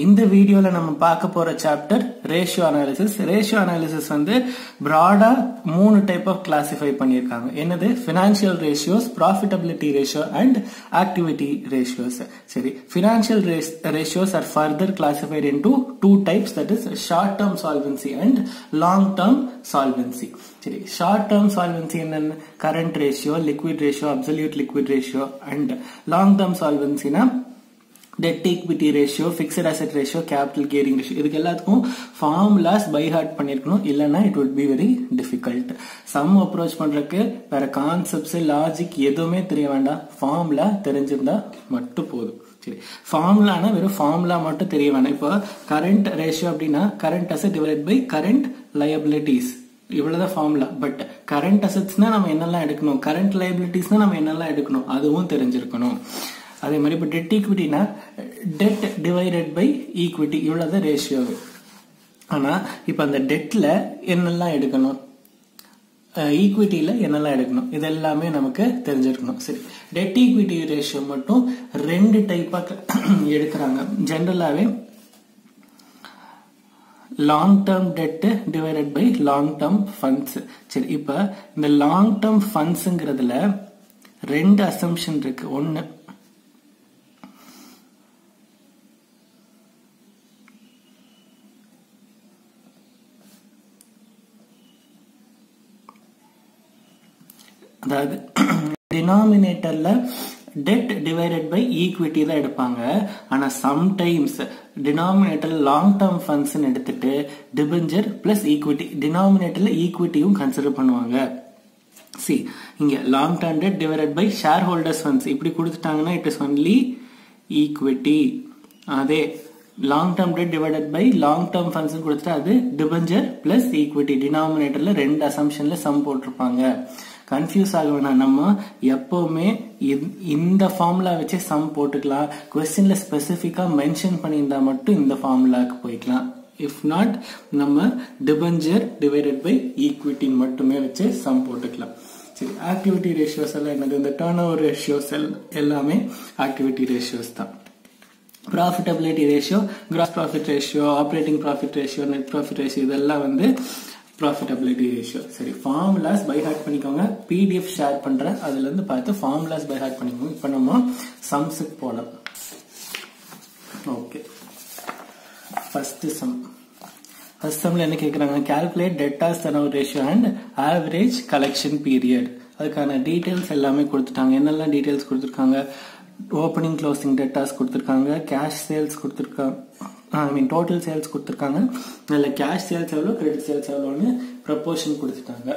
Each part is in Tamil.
இந்த வீடியோல நம்ம பார்க்க போற chapter ratio analysis. Ratio analysis வந்து பிராடா 3 டைப் ஆஃப் கிளாசிஃபை பண்ணிருக்காங்க. என்னது? Financial ratios, profitability ratio and activity ratios. சரி, financial ratios are further classified into 2 types, that is short term solvency and long term solvency. சரி, short term solvency என்னன்னா current ratio, liquid ratio, absolute liquid ratio, and long term solvency na debt equity ratio, fixed asset ratio, capital gearing ratio. இதுக்கு எல்லாத்துக்கும் formulas by heart பண்ணிருக்கணும், இல்லனா it would be very difficult. sum approach பண்றதுக்கு வேற கான்செப்ட்ஸ், லாஜிக் எதுவுமே தெரிய வேண்டாம், ஃபார்முலா தெரிஞ்சிருந்தா மட்டும் போதும். சரி, ஃபார்முலானா வெறும் ஃபார்முலா மட்டும் தெரிய வேண்டாம். இப்போ கரண்ட் ரேஷியோ அப்படின்னா current asset divided by current liabilities, இவ்வளவுதான் ஃபார்முலா. பட் கரண்ட் அசெட்ஸ்னா நம்ம என்னெல்லாம் எடுக்கணும், கரண்ட் லயபிலிட்டிஸ்னா நம்ம என்னெல்லாம் எடுக்கணும், அதுவும் தெரிஞ்சிருக்கணும். அதே மாதிரி இப்போ டெட் ஈக்விட்டினா டெட் டிவைடட் பை ஈக்விட்டி, இவ்வளவுதான் ரேஷியோ. ஆனா இப்ப அந்த டெட்ல என்னெல்லாம் எடுக்கணும், ஈக்விட்டியில என்னெல்லாம் எடுக்கணும், இதெல்லாமே நமக்கு தெரிஞ்சிருக்கணும். சரி, டெட் ஈக்விட்டி ரேஷியோ மட்டும் 2 டைப்பா எடுக்கிறாங்க ஜெனரலாவே. Long term debt divided by long term funds. சரி, இப்ப இந்த லாங் டேர்ம் ஃபண்ட்ஸ்ங்கிறதுல 2 அசம்ஷன் இருக்கு. ஒன்னு, அதாவது டினாமினேட்டர்ல டெட் டிவைடட் பை ஈக்விட்டி தான் எடுப்பாங்க. ஆனா sometimes denominator long term funds எடுத்துட்டு டிபெஞ்சர் பிளஸ் ஈக்விட்டி, டினாமினேட்டர்ல ஈக்விட்டியும் கன்சிடர் பண்ணுவாங்க. சி, இங்க long term debt divided by shareholders funds இப்படி கொடுத்துட்டாங்கன்னா இட் இஸ் ஒன்லி ஈக்விட்டி. அதே long term debt divided by long term funds கொடுத்துட்டு அது டிபெஞ்சர் பிளஸ் ஈக்விட்டி, டினாமினேட்டர்ல 2 அசம்ஷன்ல சம் போட்டிருப்பாங்க. கன்ஃபியூஸ் ஆக வேணாம், நம்ம எப்பவுமே இந்த ஃபார்முலா வச்சு சம் போட்டுக்கலாம். கொஸ்டின்ல ஸ்பெசிபிக்கா மென்ஷன் பண்ணியிருந்தா மட்டும் இந்த ஃபார்முலாக்கு போய்க்கலாம். இஃப் நாட் நம்ம டிபெஞ்சர் டிவைடட் பை ஈக்விட்டி மட்டுமே வச்சு சம் போட்டுக்கலாம். சரி, ஆக்டிவிட்டி ரேஷியோஸ் எல்லாம் என்னது? இந்த டர்ன் ஓவர் ரேஷியோஸ் எல்லாமே ஆக்டிவிட்டி ரேஷியோஸ் தான். Profitability ratio, cross profit ratio, operating profit ratio, net profit ratio, இதெல்லாம் வந்து ப்ராஃபிட்டபிலிட்டி ரேஷியோ. சரி, ஃபார்முலாஸ் பை ஹார்ட் பண்ணிக்கோங்க, பிடிஎஃப் ஷேர் பண்றேன், அதுல இருந்து பார்த்து ஃபார்முலாஸ் பை ஹார்ட் பண்ணிக்கோங்க. இப்போ நம்ம சம்ஸுக்கு போலாம். ஓகே, ஃபர்ஸ்ட் சம்ல என்ன கேக்குறாங்க? Calculate debtors turnover ratio and average collection period. அதுக்கான டீடைல்ஸ் எல்லாமே கொடுத்துட்டாங்க. என்னெல்லாம் டீடைல்ஸ் கொடுத்துருக்காங்க? ஓப்பனிங் க்ளோசிங் டெட்டாஸ் கொடுத்துருக்காங்க, கேஷ் சேல்ஸ் கொடுத்துருக்காங்க, டோட்டல் சேல்ஸ் கொடுத்துருக்காங்க, அதில் கேஷ் சேல்ஸ் எவ்வளோ, கிரெடிட் சேல்ஸ் எவ்வளோன்னு ப்ரப்போர்ஷன் கொடுத்துட்டாங்க.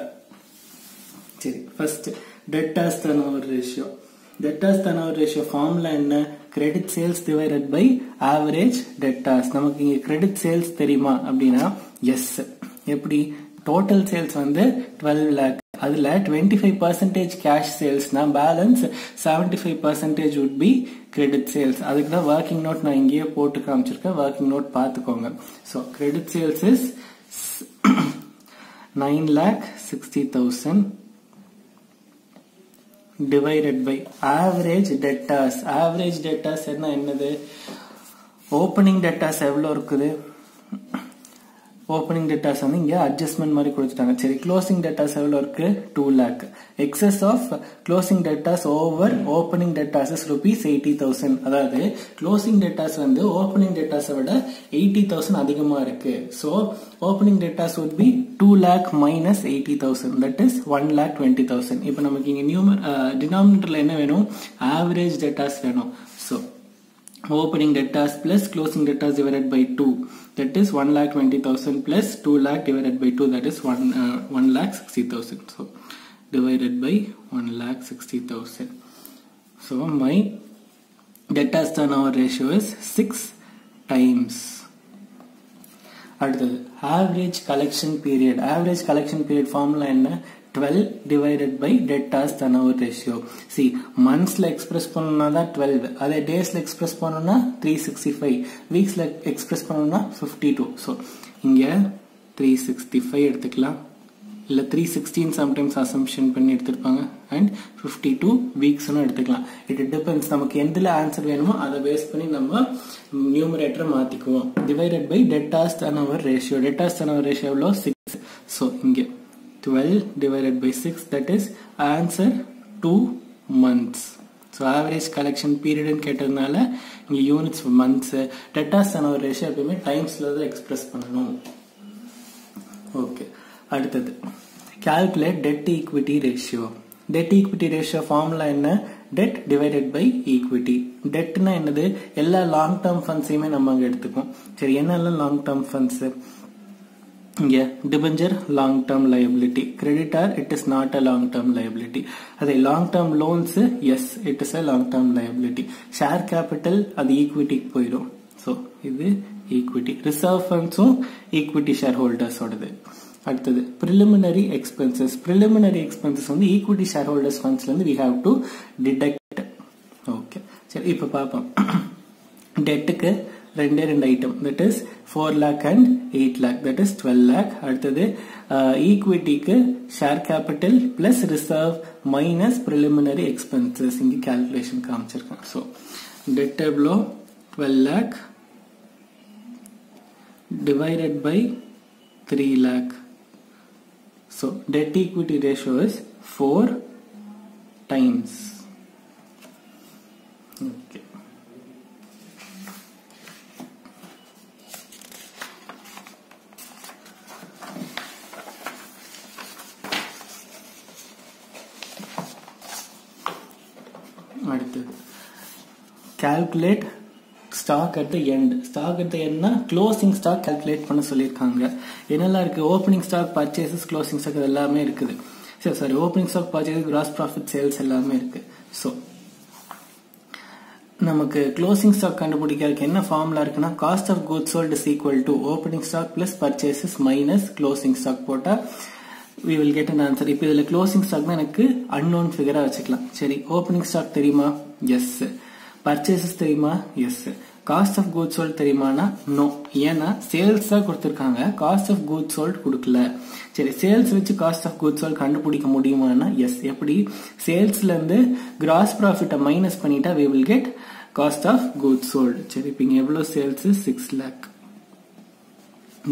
சரி, first debtors turnover ratio. Debtors turnover ratio formula என்ன? Credit sales divided by average debtors. நமக்கு இங்க கிரெடிட் சேல்ஸ் தெரியுமா அப்படின்னா எஸ். எப்படி? டோட்டல் சேல்ஸ் வந்து 12 lakh, அதுல 25% கேஷ் சேல்ஸ்னா balance 75% would be credit sales. அதுக்கு தான் ஒர்க்கிங் நோட் நான் இங்கேயே போட்டு காமிச்சிருக்கேன், ஒர்க்கிங் நோட் பார்த்துக்கோங்க. So credit sales is 9,60,000 divided by average debtors. Average debtors என்னது? ஓப்பனிங் டெட்டாஸ் எவ்வளோ இருக்குது? ஓப்பனிங் டெட்டாஸ் வந்து இங்க அட்ஜஸ்ட்மெண்ட் மாதிரி கொடுத்துட்டாங்க. சரி, க்ளோசிங் டெட்டாஸ் எவ்வளவு இருக்கு? 2 lakh. Excess of closing debtors over opening debtors is ₹80,000. அதாவது க்ளோசிங் டெட்டாஸ் வந்து ஓப்பனிங் டெட்டாஸை விட 80,000 அதிகமா இருக்கு. So opening debtors would be 2 lakh minus 80,000, that is 1,20,000. இப்போ நமக்கு இங்க டினாமினேட்டர்ல என்ன வேணும்? ஆவரேஜ் டெட்டாஸ் வேணும். So opening debtors plus closing debtors divided by 2, that is 1,20,000 plus 2 lakh divided by 2, that is 1,60,000. So divided by 1,60,000. So my debtors turnover ratio is 6 times. அடுத்தது average collection period. Average collection period formula என்ன? 12 divided by debtors turnover ratio. See, monthsல express பண்ணனும்னா தான் 12, அதே daysல express பண்ணனும்னா 365, weeksல express பண்ணனும்னா 52. So இங்க 365 எடுத்துக்கலாம், இல்ல 316 சம்டைம்ஸ் அசம்ப்ஷன் பண்ணி எடுத்துப்பாங்க and 52 வீக்ஸ்னு எடுத்துக்கலாம். இட் டிபெண்ட்ஸ் நமக்கு எதுல ஆன்சர் வேணுமோ அதை பேஸ் பண்ணி நம்ம நியூமரேட்டரை மாத்திக்குவோம். Divided by debtors turnover ratio. debtors turnover ratio எவ்வளோ 6. ஸோ இங்கே 12 divided by 6, that is answer 2 months. So average collection period ன்னு கேட்டதுனால இங்க units months. debtors turnover ratio எப்பவுமே டைம்ஸ்ல தான் எக்ஸ்பிரஸ் பண்ணணும். ஓகே, அடுத்தது calculate debt equity ratio. debt equity ratio formula என்ன? debt divided by equity. debtனா என்னது? எல்லா லாங் டர்ம் ஃபண்ட்ஸையுமே நம்ம அங்க எடுத்துப்போம். சரி, என்னெல்லாம் லாங் டர்ம் ஃபண்ட்ஸ்? இங்க debenture long term liability, creditor it is not a long term liability. அதே long term loans yes it is a long term liability. Share capital அது ஈக்விட்டிக்கு போயிடும். ஸோ இது ஈக்விட்டி. ரிசர்வ் ஃபண்ட்ஸும் ஈக்விட்டி ஷேர் ஹோல்டர்ஸோடது. அடுத்தது preliminary expenses. preliminary expenses வந்து ஈக்விட்டி ஷேர் ஹோல்டர்ஸ் ஃபண்ட்ஸ்ல இருந்து we have to deduct. Okay, சரி இப்போ பார்ப்போம். டெட்டுக்கு ரெண்டு item, that is 4 lakh and 8 lakh, that is 12 lakh. அடுத்தது ஈக்விட்டிக்கு share capital plus reserve minus preliminary expenses. இங்க கால்குலேஷன் காமிச்சிருக்கேன். ஸோ டெட் எவ்வளோ? 12 lakh divided by 3 lakh. So debt equity ratio is 4 times. Okay. அடுத்தது calculate stock at the end. stock at the end னா closing stock calculate பண்ண சொல்லியிருக்காங்க. என்னெல்லாம் இருக்கு? opening stock, purchases, closing stock எல்லாமே இருக்குது. சரி, opening stock, purchases, gross profit, sales எல்லாமே இருக்கு. ஸோ நமக்கு closing stock கண்டுபிடிக்கிறதுக்கு என்ன ஃபார்முலா இருக்குன்னா cost of goods sold is equal to opening stock plus purchases minus closing stock போட்டா we will get an answer. இப்போ இதுல closing stock எனக்கு unknown figure வச்சுக்கலாம். சரி, opening stock தெரியுமா? எஸ். பர்ச்சேசஸ் தெரியுமா? Yes. Cost of goods sold தெரியுமானா நோ. ஏன்னா சேல்ஸ் தான் கொடுத்துருக்காங்க, காஸ்ட் ஆஃப் கூட்ஸ் சோல்ட் கொடுக்கல. சரி, சேல்ஸ் வச்சு காஸ்ட் ஆஃப் கூட்ஸ் சோல்ட் கண்டுபிடிக்க முடியுமானா எஸ். எப்படி? சேல்ஸ்ல இருந்து கிராஸ் ப்ராஃபிட்டை மைனஸ் பண்ணிட்டா we will get cost of goods sold. சரி, இப்போ இங்க எவ்வளவு sales? 6 lakh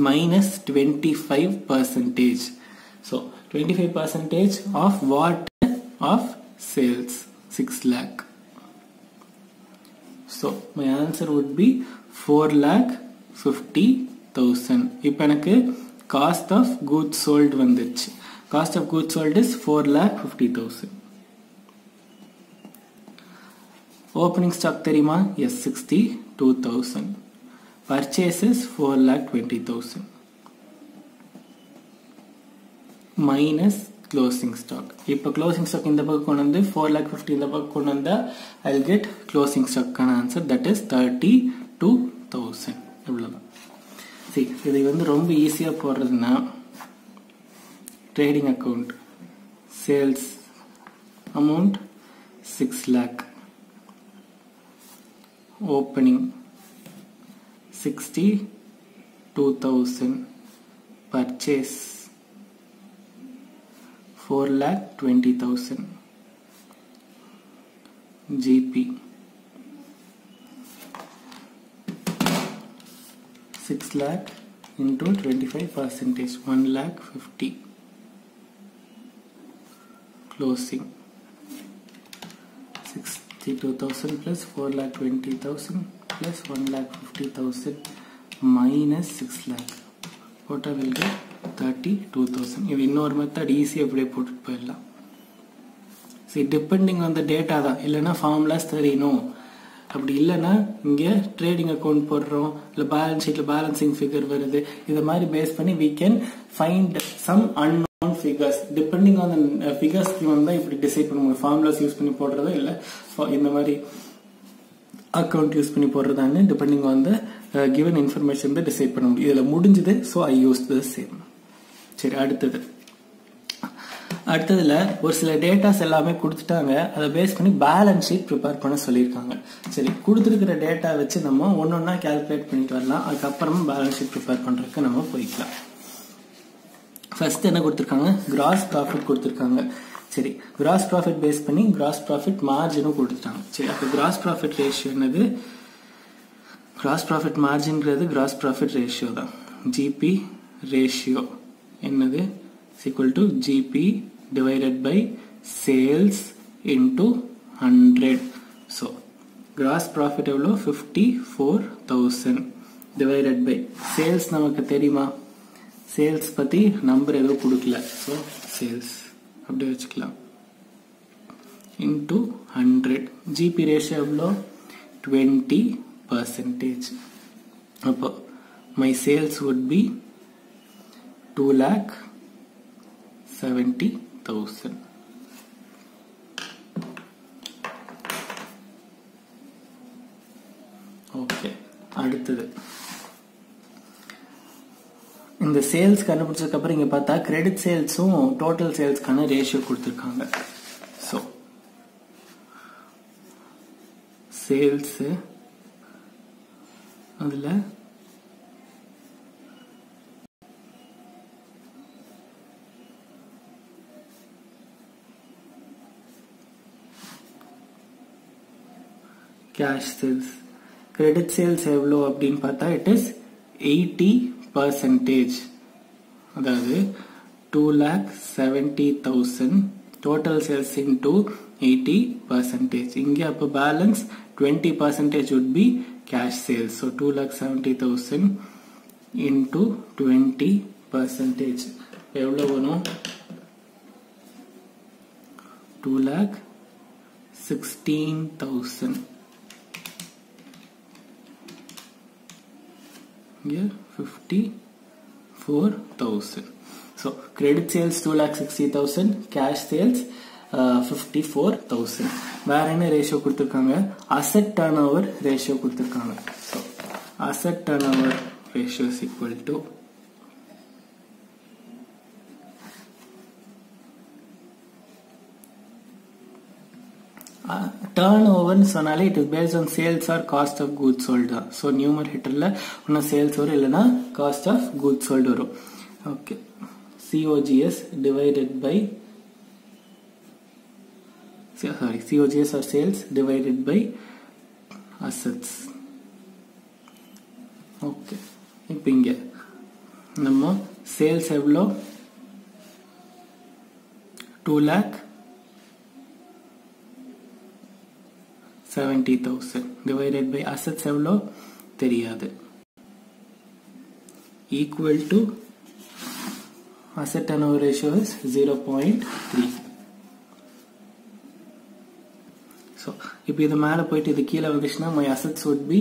minus 25%. So 25% of what? Of sales, 6 lakh. So my answer would be 4,50,000. இப்போ எனக்கு cost of goods sold வந்துச்சு. cost of goods sold is 4,50,000. opening stock தெரியுமா? yes, 62,000. purchases 4,20,000 minus closing stock. இப்போ closing stock இந்த பக்கம் கொண்டு வந்து 4,50,000 இந்த பக்கம் கொண்டு வந்தா I'll get closing stock கான answer, that is 32,000. இவ்வளவுதான். சரி, இது வந்து ரொம்ப ஈஸியா போடுறதுன்னா trading account sales amount 6 lakh, opening 62,000, purchase 4,20,000, GP 6 lakh into 25%, 1,50,000, closing 62,000 plus 4,20,000 plus 1,50,000 minus 6 lakh. What I will get? 32,000. இது இன்னொரு மெத்தட் ஈஸியா அப்படியே போட்டு போயிடலாம். சரி, டிபெண்டிங் ஆன் த டேட்டா தான். இல்லைன்னா ஃபார்முலாஸ் தெரியணும். அப்படி இல்லைன்னா இங்க ட்ரேடிங் அக்கௌண்ட் போடுறோம், இல்ல பேலன்ஸ் ஷீட்ல பேலன்சிங் ஃபிகர் வருது, இதை மாதிரி பேஸ் பண்ணி we can find some unknown figures. Depending on the figures தான் இப்படி டிசைட் பண்ண முடியும். ஃபார்முலாஸ் யூஸ் பண்ணி போடுறதோ இல்ல இந்த மாதிரி அக்கௌண்ட் யூஸ் பண்ணி போடுறதான்னு depending on the given information தான் டிசைட் பண்ண முடியும். இதுல முடிஞ்சது. So I use the same. சரி, அடுத்ததுல ஒரு சில டேட்டாஸ் எல்லாமே கொடுத்துட்டாங்க. அதை பேஸ் பண்ணி பேலன்ஸ் ஷீட் ப்ரிப்பேர் பண்ண சொல்லியிருக்காங்க. சரி, கொடுத்துருக்கிற டேட்டா வச்சு நம்ம ஒன்னொன்னா கால்குலேட் பண்ணிட்டு வரலாம். அதுக்கப்புறமா பேலன்ஸ் ஷீட் ப்ரிப்பேர் பண்றதுக்கு நம்ம போய்க்கலாம். ஃபர்ஸ்ட் என்ன கொடுத்துருக்காங்க, கிராஸ் ப்ராஃபிட் கொடுத்துருக்காங்க. சரி, கிராஸ் ப்ராஃபிட் பேஸ் பண்ணி கிராஸ் ப்ராஃபிட் மார்ஜினும் கொடுத்துட்டாங்க. சரி, அப்போ கிராஸ் ப்ராஃபிட் ரேஷியோ என்னது, கிராஸ் ப்ராஃபிட் மார்ஜின்றது கிராஸ் ப்ராஃபிட் ரேஷியோ தான். ஜிபி ரேஷியோ என்னது, equal to GP divided by sales into 100. So gross profit எவ்வளோ, 54,000 டிவைடட் பை சேல்ஸ் நமக்கு தெரியுமா, சேல்ஸ் பற்றி நம்பர் எதுவும் கொடுக்கல, ஸோ சேல்ஸ் அப்படியே வச்சுக்கலாம், இன்டூ 100. ஜிபி ரேஷியோ எவ்வளோ, 20%. அப்போ my sales would be 2,70,000. Okay, அடுத்தது இந்த சேல்ஸ் கண்டுபிடிச்சதுக்கு அப்புறம் இங்க பார்த்தா கிரெடிட் சேல்ஸும் டோட்டல் சேல்ஸ்க்கான ரேஷியோ கொடுத்துருக்காங்க. ஸோ சேல்ஸ் அதுல கேஷ் சேல்ஸ், கிரெடிட் சேல்ஸ் எவ்வளோ அப்படின்னு பார்த்தா இட் இஸ் 80%. அதாவது 2,70,000 டோட்டல் சேல்ஸ் இன்டூ 80%. இங்கே அப்போ balance 20% would be cash sales. So 2,70,000 into 20% எவ்வளோ வரும், 2,16,000. இங்கே 54,000. So credit sales 2,60,000, cash sales 54,000. வேற என்ன ரேஷியோ கொடுத்துருக்காங்க, அசெட் டர்ன் ஓவர் ரேஷியோ கொடுத்துருக்காங்க. So asset turnover ratio is equal to டர்ன் ஓவர்னு சொன்னாலே it is based on sales or cost of goods sold தான். ஸோ நியூமரேட்டர்ல ஒன்றும் சேல்ஸ் வரும், இல்லைன்னா காஸ்ட் ஆஃப் குட்ஸ் சோல்டு வரும். Okay, COGS divided by COGS or sales divided by assets. Okay, இப்போ இங்க நம்ம சேல்ஸ் எவ்வளோ, 2,70,000 divided by assets எவ்வளோ தெரியாது, equal to asset turnover ratio is 0.3. So இப்போ இது மேலே போயிட்டு இது கீழே வந்துச்சுன்னா my assets would be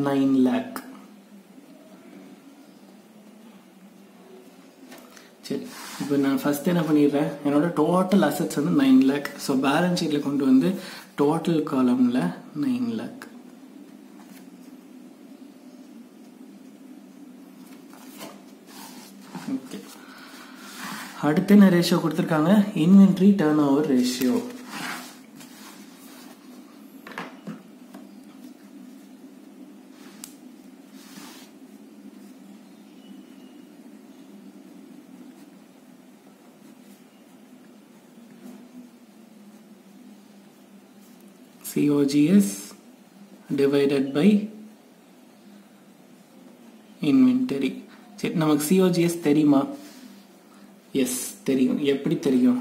$9 lakh. சரி, இப்போ நான் ஃபர்ஸ்ட் என்ன பண்ணிடுறேன், என்னோட டோட்டல் அசெட்ஸ் வந்து 9 lakh. ஸோ பேலன்ஸ் ஷீட்ல கொண்டு வந்து டோட்டல் காலம்ல 9 lakh. ஓகே, அடுத்து என்ன ரேஷியோ கொடுத்துருக்காங்க, inventory turn over ratio. COGS divided by inventory. சரி, நமக்கு COGS தெரியுமா? எஸ் தெரியும். எப்படி தெரியும்,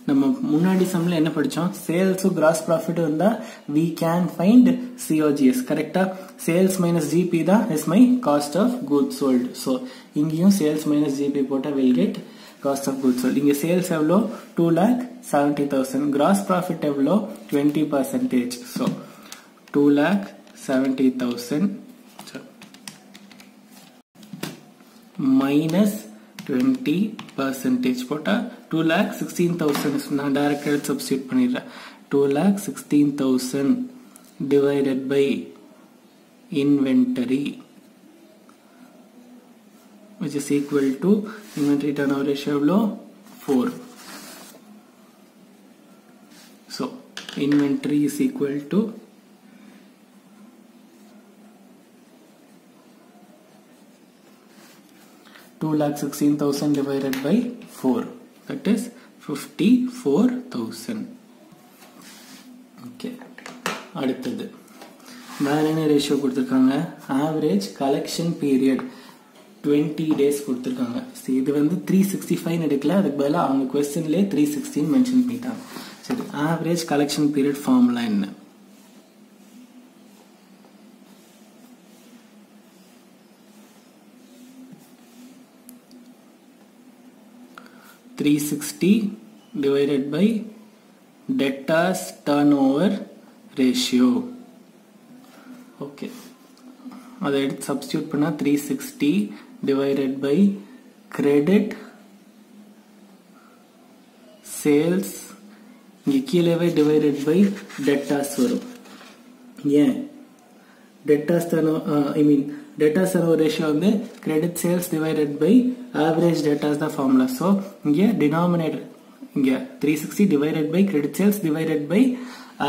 நம்ம முன்னாடி சம்ல என்ன படிச்சோம், சேல்ஸும் கிராஸ் ப்ராஃபிட் இருந்தா we can find COGS. கரெக்டா, சேல்ஸ் மைனஸ் ஜிபி தான் is my cost of goods sold. So இங்கேயும் சேல்ஸ் மைனஸ் ஜிபி போட்டால் will get cost of goods sold. இங்கே சேல்ஸ் எவ்வளோ, 2,70,000. கிராஸ் ப்ராஃபிட் எவ்வளோ, 20%. ஸோ 2,70,000 மைனஸ் 20% போட்டா 2,16,000. நான் டைரக்டா சப்ஸ்டிட்யூட் பண்ணிடுறேன். 2,16,000 divided by inventory, which is equal to inventory turnover ratio 4. inventory is equal to 2,16,000 divided by 4, that is 54,000. Okay, அடுத்தது வேற என்ன ரேஷியோ கொடுத்திருக்காங்க? ஆவரேஜ் கலெக்ஷன் பீரியட் 20 டேஸ் கொடுத்திருக்காங்க. இது வந்து 365 எடுக்கல, அதுக்கு பதிலா அவங்க क्वेश्चनலயே 316 மென்ஷன் பண்ணிட்டாங்க. சரி, ஆவரேஜ் கலெக்ஷன் பீரியட் ஃபார்முலா என்ன? 360 divided by debtors turnover ratio. Okay, அதை எடுத்து substitute பண்ணா 360 divided by credit sales, இங்க கீழவே divided by debtors வரும். ஏன் debtors debtors ratio வந்து credit sales divided by average debtors the formula. So இங்க denominator இங்க 360 divided by credit sales divided by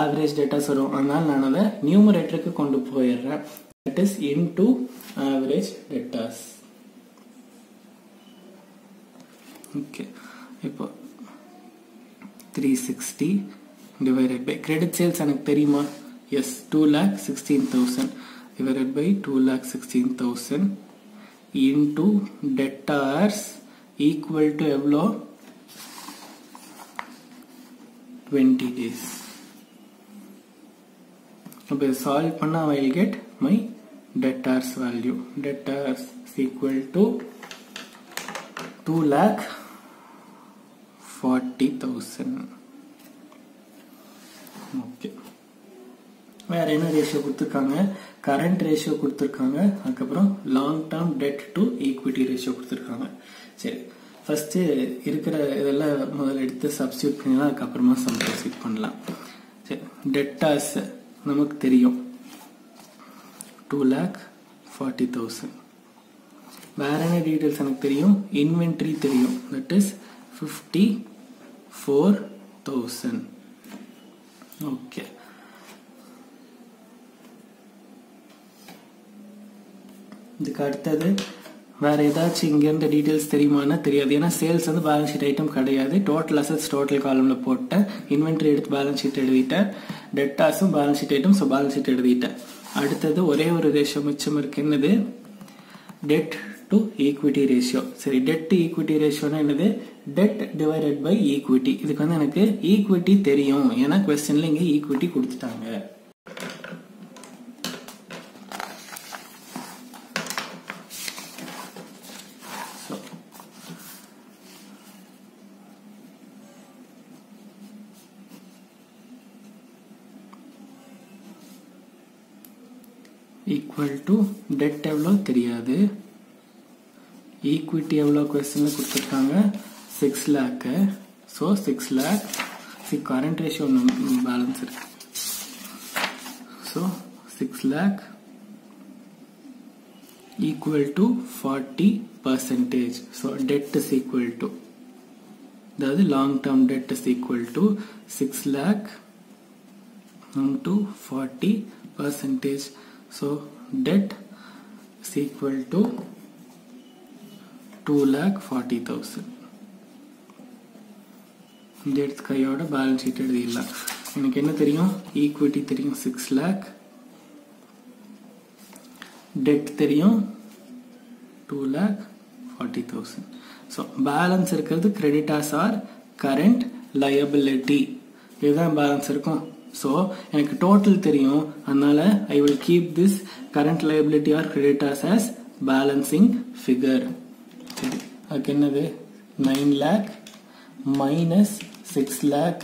average debtors வரும். அதனால நான் அதை numeratorக்கு கொண்டு போயிடுறேன். That is into average debtors. Okay, இப்போ 360 divided by credit sales எனக்கு தெரியுமா? Yes, 2,16,000 divided by 2,16,000 into debtors equal to எவ்வளோ? 20 days. அப்போ solve பண்ணா I will get my debtors value. Debtors is equal to 2,40,000. Okay. வேற என்ன ரேஷியோ கொடுத்திருக்காங்க? கரண்ட் ரேஷியோ கொடுத்திருக்காங்க, அதுக்கப்புறம் long term dead to equity ratio கொடுத்திருக்காங்க. சரி, ஃபர்ஸ்ட் இருக்கிற இதெல்லாம் முதல்ல எடுத்து சப்ஸ்டியூட் பண்ணிடலாம், அதுக்கப்புறமா சம் ப்ரொசீட் பண்ணலாம். சரி, டெட்டாஸ் நமக்கு தெரியும் 2,40,000. வேற என்ன டீடைல்ஸ் எனக்கு தெரியும்? இன்வென்ட்ரி தெரியும், தட் இஸ் 54,000. ஓகே, இதுக்கு அடுத்தது வேற ஏதாச்சும் இங்க இருந்த டீடைல்ஸ் தெரியுமானா தெரியாது. ஏன்னா சேல்ஸ் வந்து பேலன்ஸ் ஷீட் ஐட்டம் கிடையாது. டோட்டல் அசெட்ஸ் டோட்டல் காலம்ல போட்டேன், இன்வென்டரி எடுத்து பேலன்ஸ் ஷீட் எழுதிட்டேன், டெட்டாஸும் balance sheet item, so balance sheet எழுதிட்டேன். அடுத்தது ஒரே ஒரு ரேஷியோ மிச்சம் இருக்கு, என்னது? Debt to equity ratio. சரி, டெட் டு ஈக்விட்டி ரேஷியோனா என்னது? Debt divided by equity. இதுக்கு வந்து எனக்கு ஈக்விட்டி தெரியும், ஏன்னா क्वेश्चनல இங்க ஈக்விட்டி கொடுத்துட்டாங்க. ஈக்குவல் டு டெட் எவ்வளோ தெரியாது, ஈக்விட்டி எவ்வளோ क्वेश्चनல கொடுத்துருக்காங்க? 6 lakh. So 6 lakh. Current ratio balance இருக்கு. So 6 lakh equal to 40%. So debt is equal to, அதாவது long term debt is equal to 6 lakh into 40%. So debt is equal to 2,40,000. இந்த எடுத்து கையோட பேலன்ஸ் ஷீட் எழுதிடலாம். எனக்கு என்ன தெரியும்? ஈக்விட்டி தெரியும் 6 lakh, டெட் தெரியும் 2,40,000. ஸோ பேலன்ஸ் இருக்கிறது கிரெடிட்டார்ஸ் ஆர் கரண்ட் லயபிலிட்டி, இதுதான் பேலன்ஸ் இருக்கும். ஸோ எனக்கு டோட்டல் தெரியும், அதனால I will keep this current liability or creditors as balancing figure. சரி, அதுக்கு என்னது? 9 lakh minus 6 lakh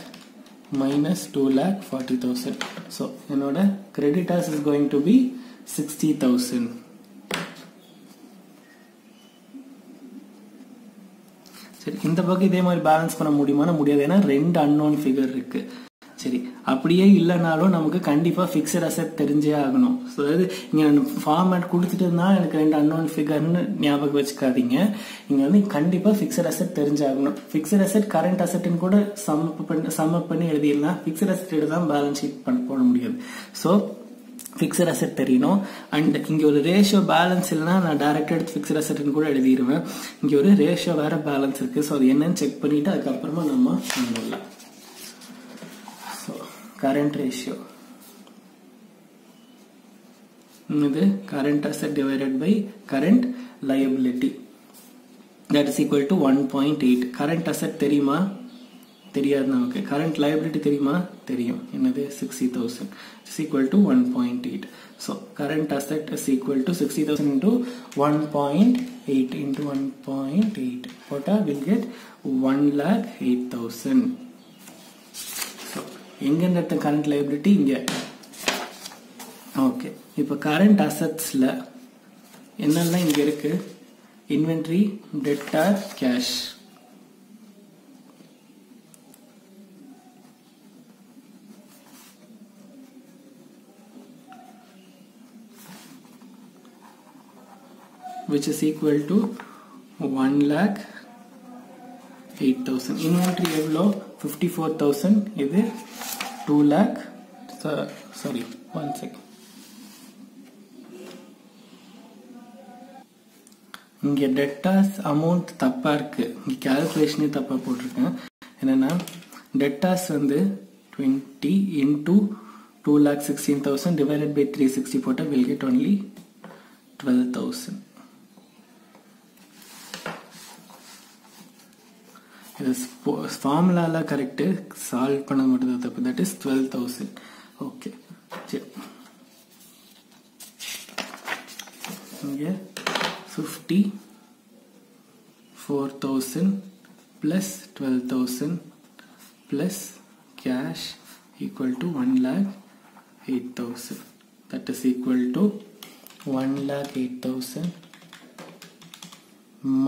minus 2,40,000. So என்னோட creditors is going to be 60,000. சரி, இந்த பக்கம் இதே மாதிரி பேலன்ஸ் பண்ண முடியுமானா முடியாது, ஏன்னா ரெண்டு அன்னோன் ஃபிகர் இருக்கு. சரி, அப்படியே இல்லைனாலும் நமக்கு கண்டிப்பா பிக்சட் அசெட் தெரிஞ்சே ஆகணும். ஸோ அதாவது இங்க ஃபார்மேட் கொடுத்துட்டு இருந்தா எனக்கு 2 அன்னோன் ஃபிகர்னு ஞாபகம் வச்சுக்காதீங்க. இங்க வந்து கண்டிப்பா பிக்சட் அசெட் தெரிஞ்சாகணும். பிக்சட் அசெட் கரண்ட் அசெட்னு கூட சம் அப் பண்ணி எழுதிடலாம். பிக்சட் அசெட் தான் பேலன்ஸ் ஷீட் போட முடியாது. ஸோ பிக்சட் அசெட் தெரியணும். அண்ட் இங்க ஒரு ரேஷியோ பேலன்ஸ் இல்லைன்னா நான் டைரக்டா எடுத்து பிக்சட் அசெட்னு கூட எழுதிடுவேன். இங்க ஒரு ரேஷியோ வேற பேலன்ஸ் இருக்கு. ஸோ அது என்னன்னு செக் பண்ணிட்டு அதுக்கப்புறமா நம்ம பண்ணலாம். ஸோ கரண்ட் ரேஷியோ இது current asset divided by current liability that is equal to 1.8. Current asset தெரியுமா? தெரியாது நமக்கு. கரண்ட் லயபிலிட்டி தெரியுமா? தெரியும். என்னது? 60,000 is equal to 1.8. so current asset is equal to 60,000 into 1.8 into 1.8 what will get 1,08,000. so எங்க இந்த கரண்ட் லயபிலிட்டி? இங்க. ஓகே, இப்போ கரண்ட் அசெட்ஸ்ல என்னெல்லாம் இங்க இருக்கு? Inventory, டெப்டார், cash. which is equal to 1,08,000. inventory எவ்வளோ? 54,000. இது 2 lakh. sorry, 1 second. இங்க debtors amount தப்பா இருக்கு. இங்க calculationே தப்பா போட்டிருக்கேன். என்னன்னா debtors வந்து 20 into 2,16,000 divided by 360 போட்டா will get only 12,000. ஃபார்முலால கரெக்ட், சால்வ் பண்ண மட்டும் தப்பு. That is 12,000. ஓகே, சரி. இங்க 54,000 plus 12,000 plus cash equal to 1,08,000. that is equal to 1,08,000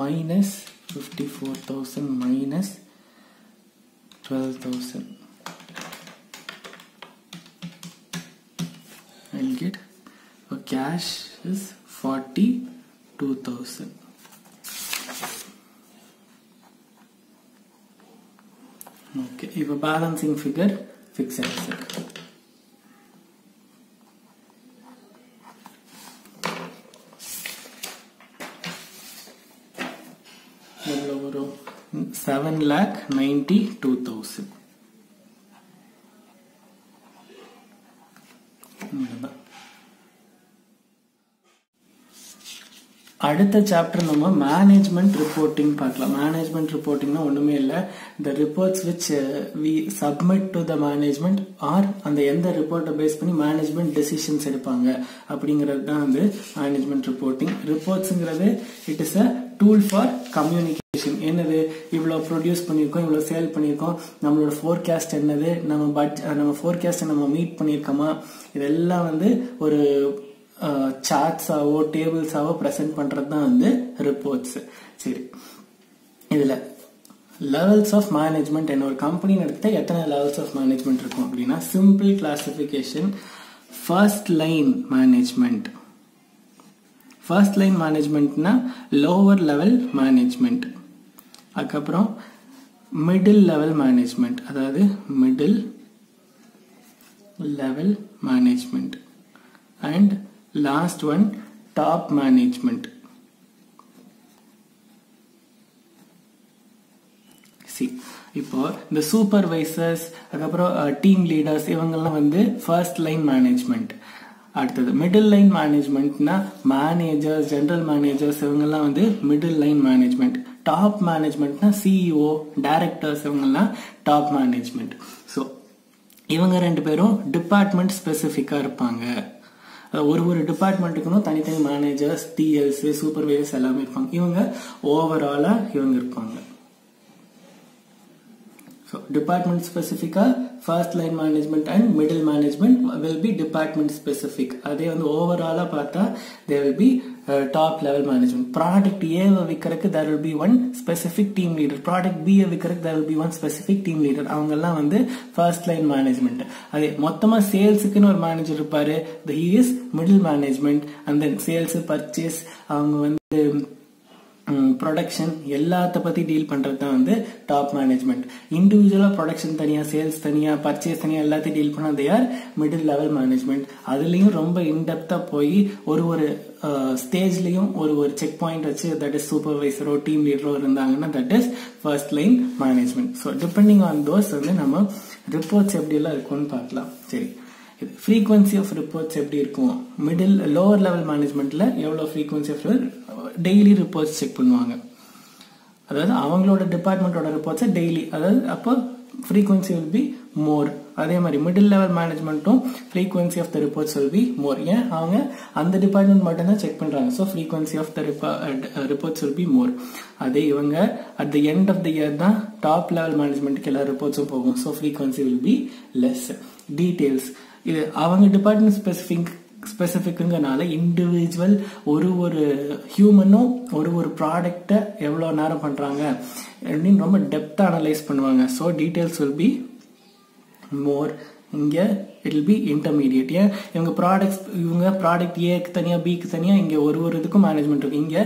minus 54,000 minus 12,000. I'll get cash is 42,000. Okay, இப்போ balancing figure fixed asset. எவ்வளோ வரும்? 7,92,000. அடுத்த சாப்டர் நம்ம மேனேஜ்மெண்ட் ரிப்போர்ட்டிங் பார்க்கலாம். மேனேஜ்மெண்ட் ரிப்போர்ட்டிங்னா ஒண்ணுமே இல்லை, the reports which we submit to the management or அந்த எந்த ரிப்போர்ட்டை பேஸ் பண்ணி மேனேஜ்மெண்ட் டெசிஷன்ஸ் எடுப்பாங்க அப்படிங்கிறது தான் வந்து மேனேஜ்மெண்ட் ரிப்போர்ட்டிங். ரிப்போர்ட்ஸ்ங்கிறது it is a tool for communication. என்னது? இவ்வளவு ப்ரொடியூஸ் பண்ணியிருக்கோம், இவ்வளவு சேல் பண்ணியிருக்கோம், நம்மளோட ஃபோர்காஸ்ட் என்னது, நம்ம ஃபோர்காஸ்ட்டை நம்ம மீட் பண்ணியிருக்கோமா, இதெல்லாம் வந்து ஒரு சார்ட்ஸாவோ டேபிள்ஸாவோ பிரசன்ட் பண்றது தான் வந்து ரிப்போர்ட்ஸ். சரி, இதுல லெவல்ஸ் ஆஃப் மேனேஜ்மெண்ட் என்ன? ஒரு கம்பெனி எடுத்தா எத்தனை லெவல்ஸ் ஆஃப் மேனேஜ்மெண்ட் இருக்கும் அப்படின்னா, simple classification, first line management. First line மேனேஜ்மெண்ட்னா லோவர் லெவல் மேனேஜ்மெண்ட். அதுக்கப்புறம் மிடில் லெவல் மேனேஜ்மெண்ட், அதாவது middle level management. And last one top management. இப்போ இந்த சூப்பர்வைசர்ஸ், அதுக்கப்புறம் டீம் லீடர்ஸ், இவங்கெல்லாம் வந்து ஃபர்ஸ்ட் லைன் மேனேஜ்மெண்ட். அடுத்தது மிடில் லைன் மேனேஜ்மெண்ட்னா மேனேஜர்ஸ், ஜெனரல் மேனேஜர்ஸ், இவங்கெல்லாம் வந்து மிடில் லைன் மேனேஜ்மெண்ட். டாப் மேனேஜ்மெண்ட்னா சிஇஓ, டைரக்டர்ஸ், இவங்கெல்லாம் டாப் மேனேஜ்மெண்ட். ஸோ இவங்க ரெண்டு பேரும் டிபார்ட்மெண்ட் ஸ்பெசிஃபிக்கா இருப்பாங்க. ஒரு டிபார்ட்மெண்ட்டுக்குன்னு தனித்தனி மேனேஜர்ஸ், டிஎல்ஸ், சூப்பர்வைசர்ஸ் எல்லாமே இருப்பாங்க. இவங்க ஓவராலா இவங்க இருப்பாங்க. ஸோ டிபார்ட்மெண்ட் ஸ்பெசிஃபிக்கா first line management and middle management will be department specific. அதே வந்து ஓவராலா பார்த்தா there will be top level management. Product ஏவை விற்கிறதுக்கு there will be one specific team leader. Product B விற்கிறதுக்கு there will be one specific team leader. அவங்க எல்லாம் வந்து ஃபர்ஸ்ட் லைன் மேனேஜ்மெண்ட். அதே மொத்தமா சேல்ஸுக்குன்னு ஒரு மேனேஜர் இருப்பாரு, he is middle management. And then sales, purchase, அவங்க வந்து ப்ரொடக்ஷன் எல்லாத்த பத்தி டீல் பண்றது தான் வந்து டாப் மேனேஜ்மெண்ட். இண்டிவிஜுவலா ப்ரொடக்ஷன் தனியா, சேல்ஸ் தனியா, பர்ச்சேஸ் தனியா எல்லாத்தையும் டீல் பண்ணா they are middle level management. அதுலயும் ரொம்ப இன்டெப்தா போய் ஒரு ஸ்டேஜ்லயும் ஒரு செக் பாயிண்ட் வச்சு தட் இஸ் சூப்பர்வைசரோ டீம் லீடரோ இருந்தாங்கன்னா that is first line management. So depending on those வந்து நம்ம ரிப்போர்ட்ஸ் எப்படி எல்லாம் இருக்கும்னு பார்க்கலாம். சரி, ஃப்ரீக்வன்சி ஆஃப் ரிப்போர்ட்ஸ் எப்படி இருக்கும்? மிடில் லோவர் லெவல் மேனேஜ்மெண்ட்ல எவ்வளவு frequency of daily reports check பண்ணுவாங்க. அதாவது அவங்களோட டிபார்ட்மெண்டோட ரிப்போர்ட்ஸை டெய்லி, அதாவது அப்போ ஃப்ரீக்வன்சி வில் பி மோர். அதே மாதிரி மிடில் லெவல் மேனேஜ்மெண்ட்டும் frequency of the reports will be more. ஏன் அவங்க அந்த டிபார்ட்மெண்ட் மட்டும் தான் செக் பண்றாங்க. So frequency of the reports will be more. அதே இவங்க at the end of the year தான் டாப் லெவல் மேனேஜ்மெண்ட்டுக்கு எல்லா ரிப்போர்ட்ஸும் போகும். So frequency will be less. Details இது அவங்க டிபார்ட்மெண்ட் ஸ்பெசிஃபிக்னால இண்டிவிஜுவல் ஒரு ஹியூமனும் ஒரு ப்ராடக்டை எவ்வளோ நேரம் பண்றாங்க அப்படின்னு ரொம்ப டெப்தா அனலைஸ் பண்ணுவாங்க. ஸோ டீடைல்ஸ் வில் பி மோர். இங்க இட் வில் பி இன்டர்மீடியட். ஏன் இவங்க ப்ராடக்ட் ஏக்கு தனியா, பிக்கு தனியா, இங்க ஒரு இதுக்கும் மேனேஜ்மெண்ட் இருக்கு. இங்க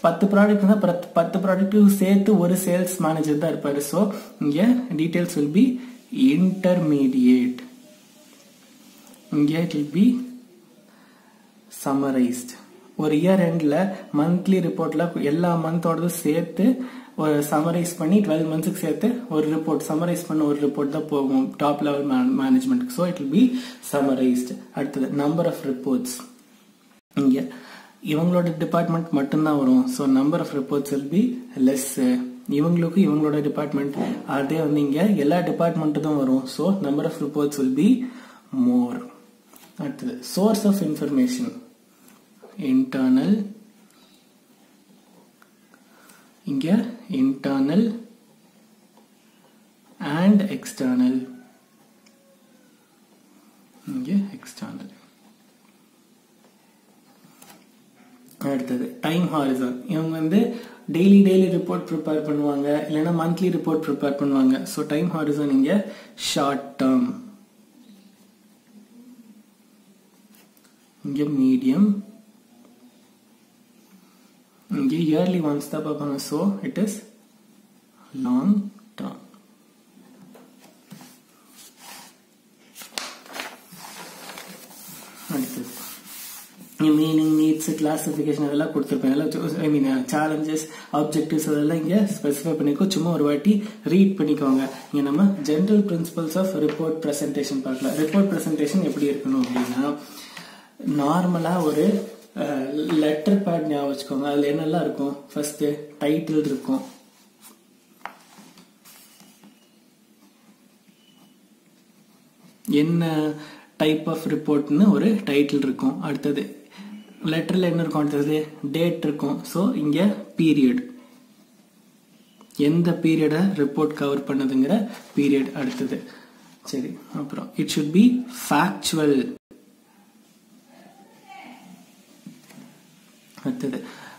10 ப்ராடக்ட் இருந்தா 10 ப்ராடக்ட்டுக்கு சேர்த்து ஒரு சேல்ஸ் மேனேஜர் தான் இருப்பாரு. ஸோ இங்க டீடைல்ஸ் வில் பி இன்டர்மீடியட். இங்க இட் வில் பி சம்மரைஸ்ட். ஒரு இயர் எண்ட்ல மந்த்லி ரிப்போர்ட்ல எல்லா மந்தோட சேர்த்து ஒரு சம்மரைஸ் பண்ணி 12 மந்த்ஸ்க்கு சேர்த்து ஒரு ரிப்போர்ட் சம்மரைஸ் பண்ண ஒரு ரிப்போர்ட் தான் போகும் டாப் லெவல் மேனேஜ்மெண்ட். So it will be summarised. அடுத்தது நம்பர் ஆஃப் ரிப்போர்ட்ஸ். இங்க இவங்களோட டிபார்ட்மெண்ட் மட்டும்தான் வரும். So number of reports will be less. இவங்களுக்கு இவங்களோட டிபார்ட்மெண்ட் அதே வந்து இங்க எல்லா டிபார்ட்மெண்ட் தான் வரும். So number of reports will be more. அடுத்தது சோர்ஸ் ஆஃப் இன்ஃபர்மேஷன். இன்டர்னல், இங்க இன்டர்னல் அண்ட் எக்ஸ்டர்னல், இங்க எக்ஸ்டர்னல். அடுத்தது டைம் ஹாரிசான். இவங்க வந்து டெய்லி ரிப்போர்ட் ப்ரிப்பேர் பண்ணுவாங்க, இல்லைன்னா மந்த்லி ரிப்போர்ட் ப்ரிப்பேர் பண்ணுவாங்க. ஸோ டைம் ஹாரிசான் இங்க ஷார்ட் டேர்ம், இங்க மீடியம், இங்க இயர்லி ஒன்ஸ் தான் பார்ப்பாங்க. So it is long term. அடுத்தது மீனிங், நீட்ஸ், கிளாசிபிகேஷன் அதெல்லாம் கொடுத்துருப்பேன். ஐ மீன் சேலஞ்சஸ், ஆப்ஜெக்டிவ்ஸ் அதெல்லாம் இங்க ஸ்பெசிஃபை பண்ணிக்கோ. சும்மா ஒரு வாட்டி ரீட் பண்ணிக்கோங்க. இங்க நம்ம general principles of report presentation பார்க்கலாம். ரிப்போர்ட் பிரசன்டேஷன் எப்படி இருக்கணும் அப்படின்னா, நார்மலா ஒரு லெட்டர் பேட் ஞாபகம் வச்சுக்கோங்க. அதுல என்னெல்லாம் இருக்கும்? ஃபர்ஸ்ட் டைட்டில் இருக்கும், என்ன டைப் ஆஃப் ரிப்போர்ட்னு ஒரு டைட்டில் இருக்கும். அடுத்தது லெட்டர்ல என்ன இருக்கும்? அடுத்தது டேட் இருக்கும். ஸோ இங்க பீரியட், எந்த பீரியடை ரிப்போர்ட் கவர் பண்ணதுங்கிற பீரியட். அடுத்தது சரி, அப்புறம் இட் ஷுட் பி ஃபேக்சுவல். அடுத்தது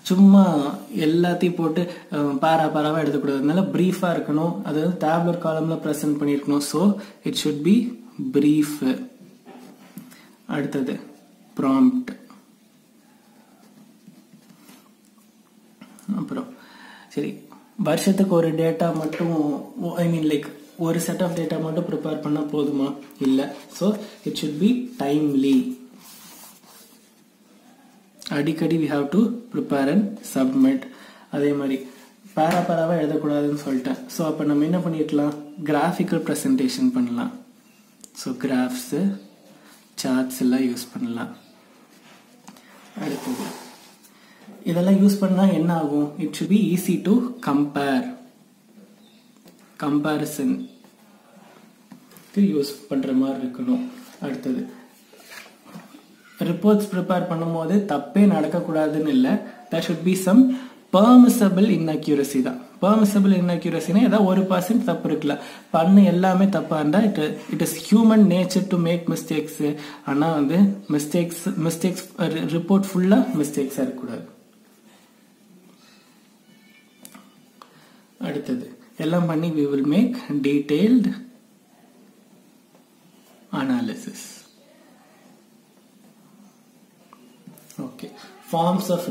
சும்மா எல்லாத்தையும் போட்டு பாராவா எடுத்துக்கூடாது, அதனால பிரீஃபா இருக்கணும். அதாவது டேப்லெட் காலம்ல பிரசன்ட் பண்ணிருக்கணும். So it should be brief. அடுத்தது ப்ராம்ப்ட். அப்புறம் சரி, வருஷத்துக்கு ஒரு டேட்டா மட்டும், ஐ மீன் லைக் ஒரு செட் ஆஃப் டேட்டா மட்டும் ப்ரிப்பேர் பண்ணா போதுமா? இல்ல. So it should be timely. அடிக்கடி we have to prepare and submit. அதே மாதிரி பாராவா எழுதக்கூடாதுன்னு சொல்லிட்டேன். ஸோ அப்போ நம்ம என்ன பண்ணிக்கலாம்? கிராஃபிக்கல் ப்ரெசன்டேஷன் பண்ணலாம். ஸோ கிராஃப்ஸ், சார்ட்ஸ் எல்லாம் யூஸ் பண்ணலாம். அடுத்தது இதெல்லாம் யூஸ் பண்ணா என்ன ஆகும்? It should be easy to compare. Comparison use பண்ற மாதிரி இருக்கணும். அடுத்தது ரிப்போர்ட்ஸ் ப்ரிப்பேர் பண்ணும்போது தப்பே நடக்கக்கூடாதுன்னு இல்லை. there should be some permissible inaccuracy தான். பெர்மிசபிள் இன்அக்யூரசினா ஏதாவது 1% தப்பு இருக்குல்ல, பண்ணு எல்லாமே தப்பா இருந்தா it is human nature to make mistakes. ஆனா வந்து மிஸ்டேக்ஸ் ரிப்போர்ட் ஃபுல்லா மிஸ்டேக்ஸா இருக்கக்கூடாது. அடுத்தது எல்லாம் பண்ணி we will make detailed analysis. Okay, forms of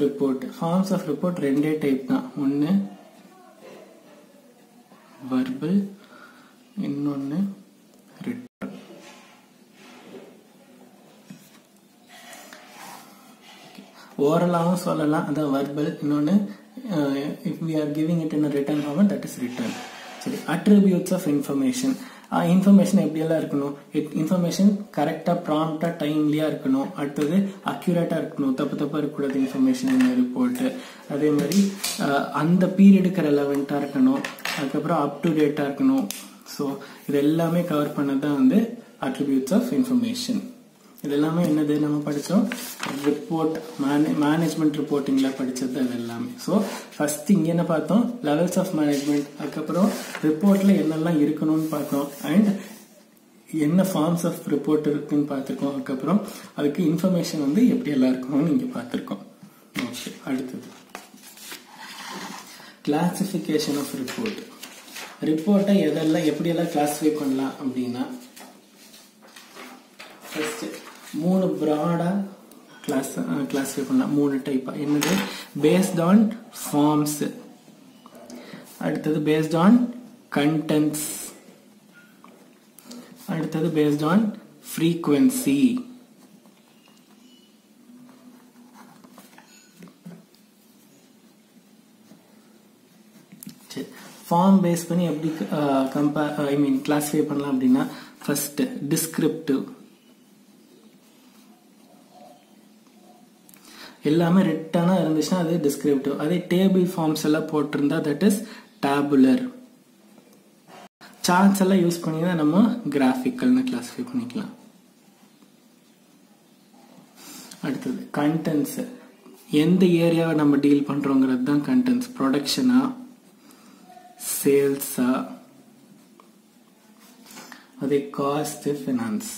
report ரெண்டே டைப் தான். ஒன்னு verbal, இன்னொன்னு written. ஓரலாவும் சொல்லலாம், அதான் verbal. இன்னொன்னு if we are giving it in a written format, that is written. சரி, attributes of information. இன்ஃபர்மேஷன் எப்படியெல்லாம் இருக்கணும், இன்ஃபர்மேஷன் கரெக்டா ப்ராம்ப்டா டைம்லியா இருக்கணும். அடுத்தது அக்யூரேட்டா இருக்கணும், தப்பா இருக்கக்கூடாது இன்ஃபர்மேஷன் ரிப்போர்ட். அதே மாதிரி அந்த பீரியடுக்கு ரெலவெண்டா இருக்கணும். அதுக்கப்புறம் அப் டு டேட்டா இருக்கணும். ஸோ இது எல்லாமே கவர் பண்ணதான் வந்து அட்ரிபியூட்ஸ் ஆஃப் இன்ஃபர்மேஷன். இது எல்லாமே என்னது நம்ம படிச்சோம், ரிப்போர்ட் மேனேஜ்மெண்ட் ரிப்போர்ட்டிங்ல படிச்சது அது எல்லாமே. ஸோ ஃபர்ஸ்ட் இங்க என்ன பார்த்தோம், லெவல்ஸ் ஆஃப் மேனேஜ்மெண்ட். அதுக்கப்புறம் ரிப்போர்ட்ல என்னெல்லாம் இருக்கணும்னு பார்த்தோம், அண்ட் என்ன ஃபார்ம்ஸ் ஆஃப் ரிப்போர்ட் இருக்குன்னு பார்த்துருக்கோம். அதுக்கப்புறம் அதுக்கு இன்ஃபர்மேஷன் வந்து எப்படி எல்லாம் இருக்கணும்னு இங்க பார்த்துருக்கோம். ஓகே, அடுத்தது கிளாசிபிகேஷன் ஆஃப் ரிப்போர்ட். ரிப்போர்ட்டை எப்படியெல்லாம் கிளாசிஃபை பண்ணலாம் அப்படின்னா, ஃபர்ஸ்ட் 3 ப்ராடா கிளாசிஃபை பண்ணலாம். 3 டைப்பா. என்னது, பேஸ்ட் ஆன் ஃபார்ம்ஸ், அடுத்தது பேஸ்ட் ஆன் கண்டென்ட்ஸ், அடுத்தது based on frequency. Form base பண்ணி எப்படி கிளாசிஃபை பண்ணலாம் அப்படின்னா, ஃபர்ஸ்ட் டிஸ்கிரிப்டிவ், எல்லாமே ரிட்டனா இருந்துச்சுன்னா அது டிஸ்கிரிப்டிவ். அதே டேபிள் ஃபார்ம்ஸ் எல்லாம் போட்டிருந்தா தட் இஸ் டேபுலர். சார்ட்ஸ் எல்லாம் யூஸ் பண்ணி தான் நம்ம கிராஃபிக்கல்னு கிளாசிஃபை பண்ணிக்கலாம். அடுத்தது கண்டென்ட்ஸ், எந்த ஏரியாவை நம்ம டீல் பண்றோங்கிறது தான் கண்டென்ட்ஸ். ப்ரொடக்ஷனா, சேல்ஸா, அதே காஸ்ட், ஃபினான்ஸ்.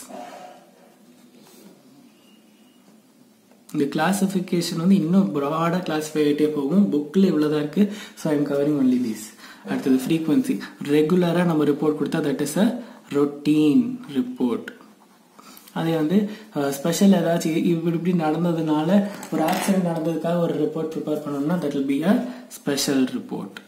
இந்த கிளாசிபிகேஷன் வந்து இன்னும் ப்ராடா கிளாசிஃபை ஆகிட்டே போகும். புக்ல இவ்வளவுதான் இருக்கு. So I am covering only these. அடுத்தது ஃப்ரீக்வன்சி, ரெகுலரா நம்ம ரிப்போர்ட் கொடுத்தா that is a routine report. அதே வந்து ஸ்பெஷல் ஏதாச்சும் இப்படி நடந்ததுனால, ஒரு ஆக்சிடென்ட் நடந்ததுக்காக ஒரு ரிப்போர்ட் ப்ரிப்பேர் பண்ணோம்னா that will be a special report.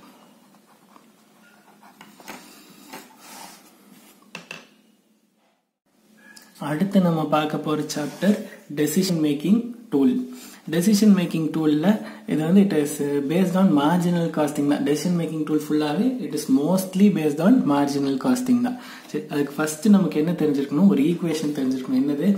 அடுத்து நம்ம பார்க்க போற chapter decision making tool. Decision making டூல்ல இது வந்து it is based on marginal costing தான். டெசிஷன் மேக்கிங் டூல் ஃபுல்லாவே it is mostly based on marginal costing தான். சரி, அதுக்கு ஃபர்ஸ்ட் நமக்கு என்ன தெரிஞ்சிருக்கணும், ஒரு ஈக்குவேஷன் தெரிஞ்சிருக்கணும். என்னது,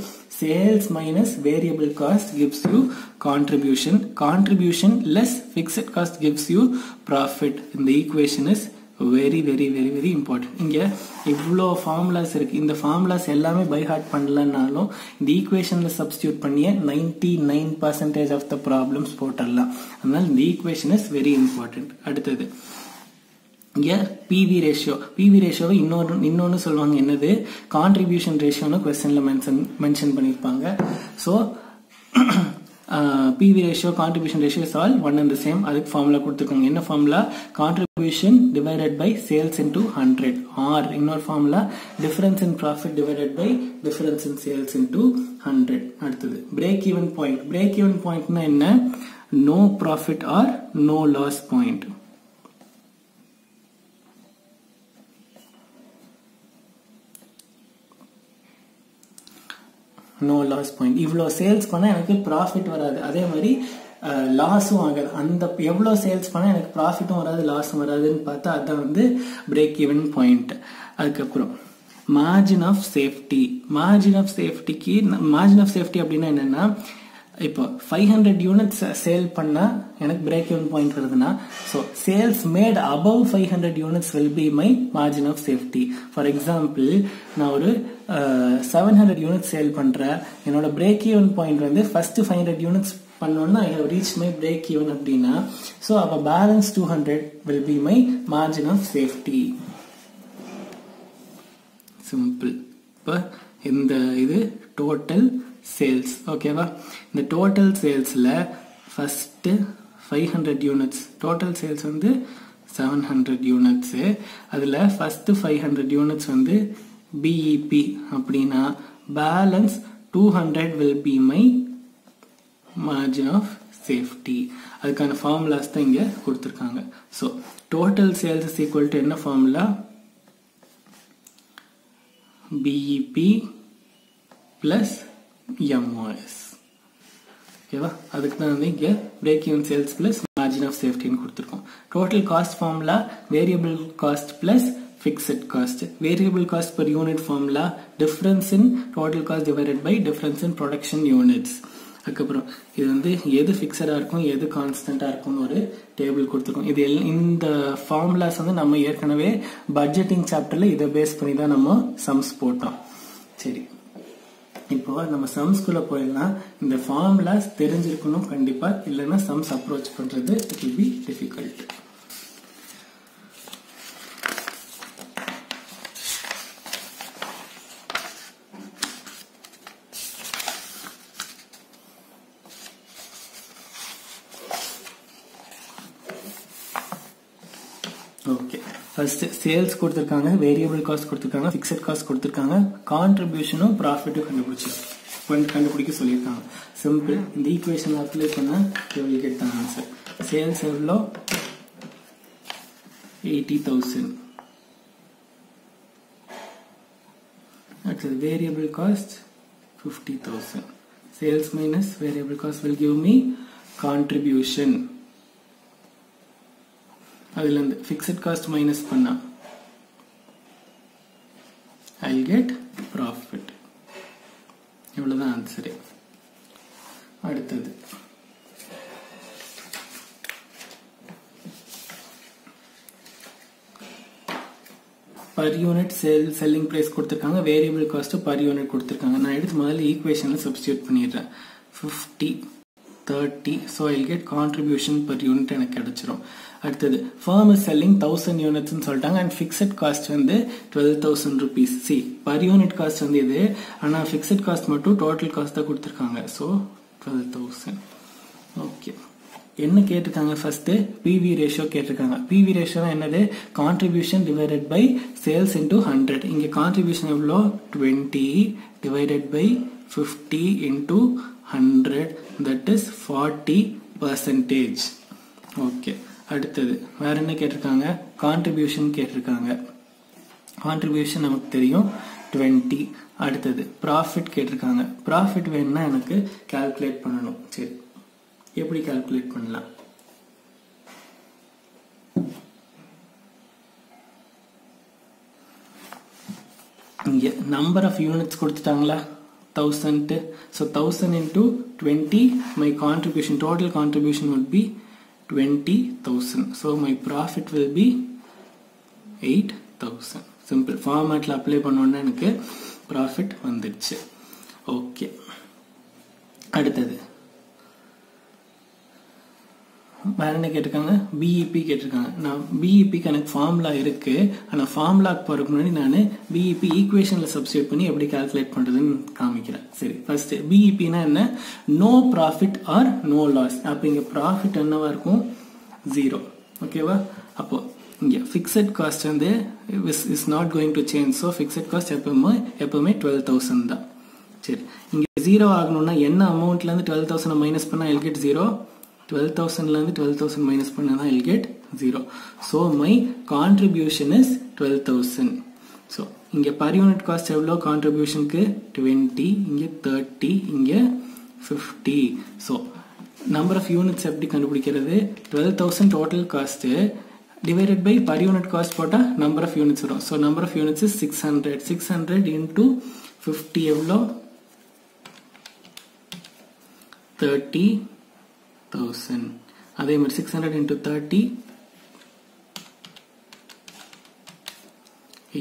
sales minus variable cost gives you contribution, contribution less fixed cost gives you profit. இந்த equation is very very very very important. இங்க இவ்வளோ ஃபார்முலாஸ் இருக்கு. இந்த ஃபார்முலாஸ் எல்லாமே பை ஹார்ட் பண்ணலனாலும் இந்த ஈக்குவேஷன்ல சப்ஸ்டியூட் பண்ணிய 99% ஆஃப் த ப்ராப்ளம்ஸ் போட்டுடலாம். அதனால இந்த ஈக்குவேஷன் இஸ் வெரி இம்பார்ட்டன்ட். அடுத்தது இங்க பிவி ரேஷியோ. பிவி ரேஷியோவை இன்னொன்னு சொல்லுவாங்க, என்னது, கான்ட்ரிபியூஷன் ரேஷியோன்னு கொஸ்டின்ல மென்ஷன் பண்ணிருப்பாங்க. So PV ratio, contribution ratio is all one and the same. அதுக்கு ஃபார்முலா கொடுத்துருக்காங்க. என்ன formula, contribution divided by sales into 100, or இன்னொரு formula difference in profit divided by difference in sales into 100. அடுத்தது break even point. break even point னா என்ன, no profit or no loss point. No loss point. இவ்வளோ சேல்ஸ் பண்ணா எனக்கு ப்ராஃபிட் வராது, அதே மாதிரி லாஸும் ஆகாது. அந்த எவ்வளோ சேல்ஸ் பண்ணா எனக்கு ப்ராஃபிட்டும் வராது லாஸும் வராதுன்னு பார்த்தா அதான் வந்து பிரேக் ஈவன் பாயிண்ட். அதுக்கப்புறம் margin of safety. Margin of சேஃப்டிக்கு, மார்ஜின் ஆஃப் சேஃப்டி அப்படின்னா என்னன்னா, இப்போ 500 யூனிட்ஸ் சேல் பண்ணா எனக்கு பிரேக் ஈவன் பாயிண்ட் வருதுன்னா, so sales made above 500 units will be my margin of safety. For example, நான் ஒரு 700 யூனிட்ஸ் சேல் பண்றேன். என்னோட பிரேக் ஈவன் பாயிண்ட் வந்து ஃபர்ஸ்ட் 500 யூனிட்ஸ் பண்ணோம்னா I have reached my break even அப்படின்னா so our balance 200 will be my margin of safety. Simple. இப்போ இந்த இது total sales ஓகேவா. இந்த total salesல first 500 units total sales வந்து 700 units அதுல first 500 units வந்து BEP அப்படின்னா balance 200 will be my margin of safety. அதுக்கான formulas தான் இங்க கொடுத்திருக்காங்க. So total sales is equal to என்ன formula? BEP plus MOS. ஓகேவா. அதுக்கு தான் வந்து இங்க break even sales plus margin of safety ன்னு கொடுத்திருக்கோம். Total cost formula variable cost plus fixed cost. Variable cost per unit formula difference in total cost divided by difference in production units. அதுக்கப்புறம் இது வந்து எது ஃபிக்ஸடா இருக்கும் எது கான்ஸ்டன்டா இருக்கும்னு ஒரு டேபிள் கொடுத்துருக்கோம். இது இந்த ஃபார்முலாஸ் வந்து நம்ம ஏற்கனவே பட்ஜெட்டிங் சாப்டர்ல இதை பேஸ் பண்ணி தான் நம்ம சம்ஸ் போட்டோம். சரி, இப்போ நம்ம சம்ஸ்குள்ள போயிடலாம். இந்த ஃபார்முலாஸ் தெரிஞ்சிருக்கணும் கண்டிப்பா, இல்லைன்னா சம்ஸ் அப்ரோச் பண்றது it will be difficult. Okay, first sales கொடுத்திருக்காங்க, வேரியபிள் காஸ்ட் கொடுத்திருக்காங்க, ஃபிக்ஸட் காஸ்ட் கொடுத்திருக்காங்க, கான்ட்ரிபியூஷனும் ப்ராஃபிட்டும் கண்டுபிடிக்க சொல்லியிருக்காங்க. சிம்பிள். இந்த ஈக்குவேஷன் அப்ளை பண்ணா you will get the answer. Sales எவ்வளோ? 80,000. அடுத்தது variable cost 50,000. Sales minus variable cost will give me contribution. அதுல இருந்து fixed cost minus பண்ணா I'll get profit. இவ்வளவுதான் ஆன்சர். அடுத்தது per unit selling price கொடுத்திருக்காங்க, variable cost per unit கொடுத்திருக்காங்க. நான் எடுத்து முதல்ல ஈக்குவேஷன்ல சப்ஸ்டிட்யூட் பண்ணிடுறேன். 50 30 so I'll get contribution per unit எனக்கு கிடைச்சிரும். அடுத்தது firm is selling 1000 units ன்னு சொல்லிட்டாங்க and fixed cost வந்து 12,000 rupees. see per unit cost வந்து இது, ஆனா fixed cost மட்டும் total cost தான் கொடுத்திருக்காங்க. so 12,000. ஓகே, என்ன கேட்டிருக்காங்க? ஃபர்ஸ்ட் PV ரேஷியோ கேட்டிருக்காங்க. PV ரேஷியோ என்னது? Contribution divided by sales into 100. இங்க கான்ட்ரிபியூஷன் எவ்வளோ? 20 divided by 50 into 100 that is 40%. Okay, அடுத்தது வேற என்ன கேட்டிருக்காங்க? கான்ட்ரிபியூஷன் கேட்டிருக்காங்க. கான்ட்ரிபியூஷன் நமக்கு தெரியும் 20. அடுத்தது ப்ராஃபிட் கேட்டிருக்காங்க. ப்ராஃபிட் வேணும்னா எனக்கு கால்குலேட் பண்ணணும். சரி, எப்படி கால்குலேட் பண்ணலாம்? இங்க number of units கொடுத்துட்டாங்களா? 1000. so 1000 into 20 my contribution, total contribution would be 20,000. so my profit will be 8,000. simple. ஃபார்மேட்ல apply பண்ணோம்னா எனக்கு ப்ராஃபிட் வந்துடுச்சு. ஓகே, அடுத்தது வேற என்ன கேட்டிருக்காங்க? BEP கேட்டிருக்காங்க. நான் BEPக்கு எனக்கு ஃபார்முலா இருக்கு, ஆனா ஃபார்முலாக்கு போறதுக்கு முன்னாடி நான் BEP ஈக்குவேஷன்ல சப்ஸ்டிட்யூட் பண்ணி எப்படி கால்குலேட் பண்றதுன்னு காமிக்கிறேன். சரி, ஃபர்ஸ்ட் BEPனா என்ன? No profit or no loss. அப்ப இங்க ப்ராஃபிட் என்னவா இருக்கும்? 0. ஓகேவா? அப்போ இங்க ஃபிக்ஸட் காஸ்ட் வந்து is not going to change. So fixed cost எப்பவுமே 12,000 தான். சரி, இங்க 0 ஆகணும்னா என்ன அமௌண்ட்ல இருந்து 12,000 மைனஸ் பண்ணா I'll get 0. 12,000 ல இருந்து 12,000 மைனஸ் பண்ணா I'll get 0. so my contribution is 12,000. so இங்க per unit cost எவ்வளோ? கான்ட்ரிபியூஷனுக்கு 20, இங்க 30, இங்க 50. so number of units எப்படி கண்டுபிடிக்கிறது? 12,000 total cost divided by per unit cost போட்டா number of units வரும். so number of units is 600. 600 into 50 எவ்வளோ? 30,000. அதே மாதிரி 600 into 30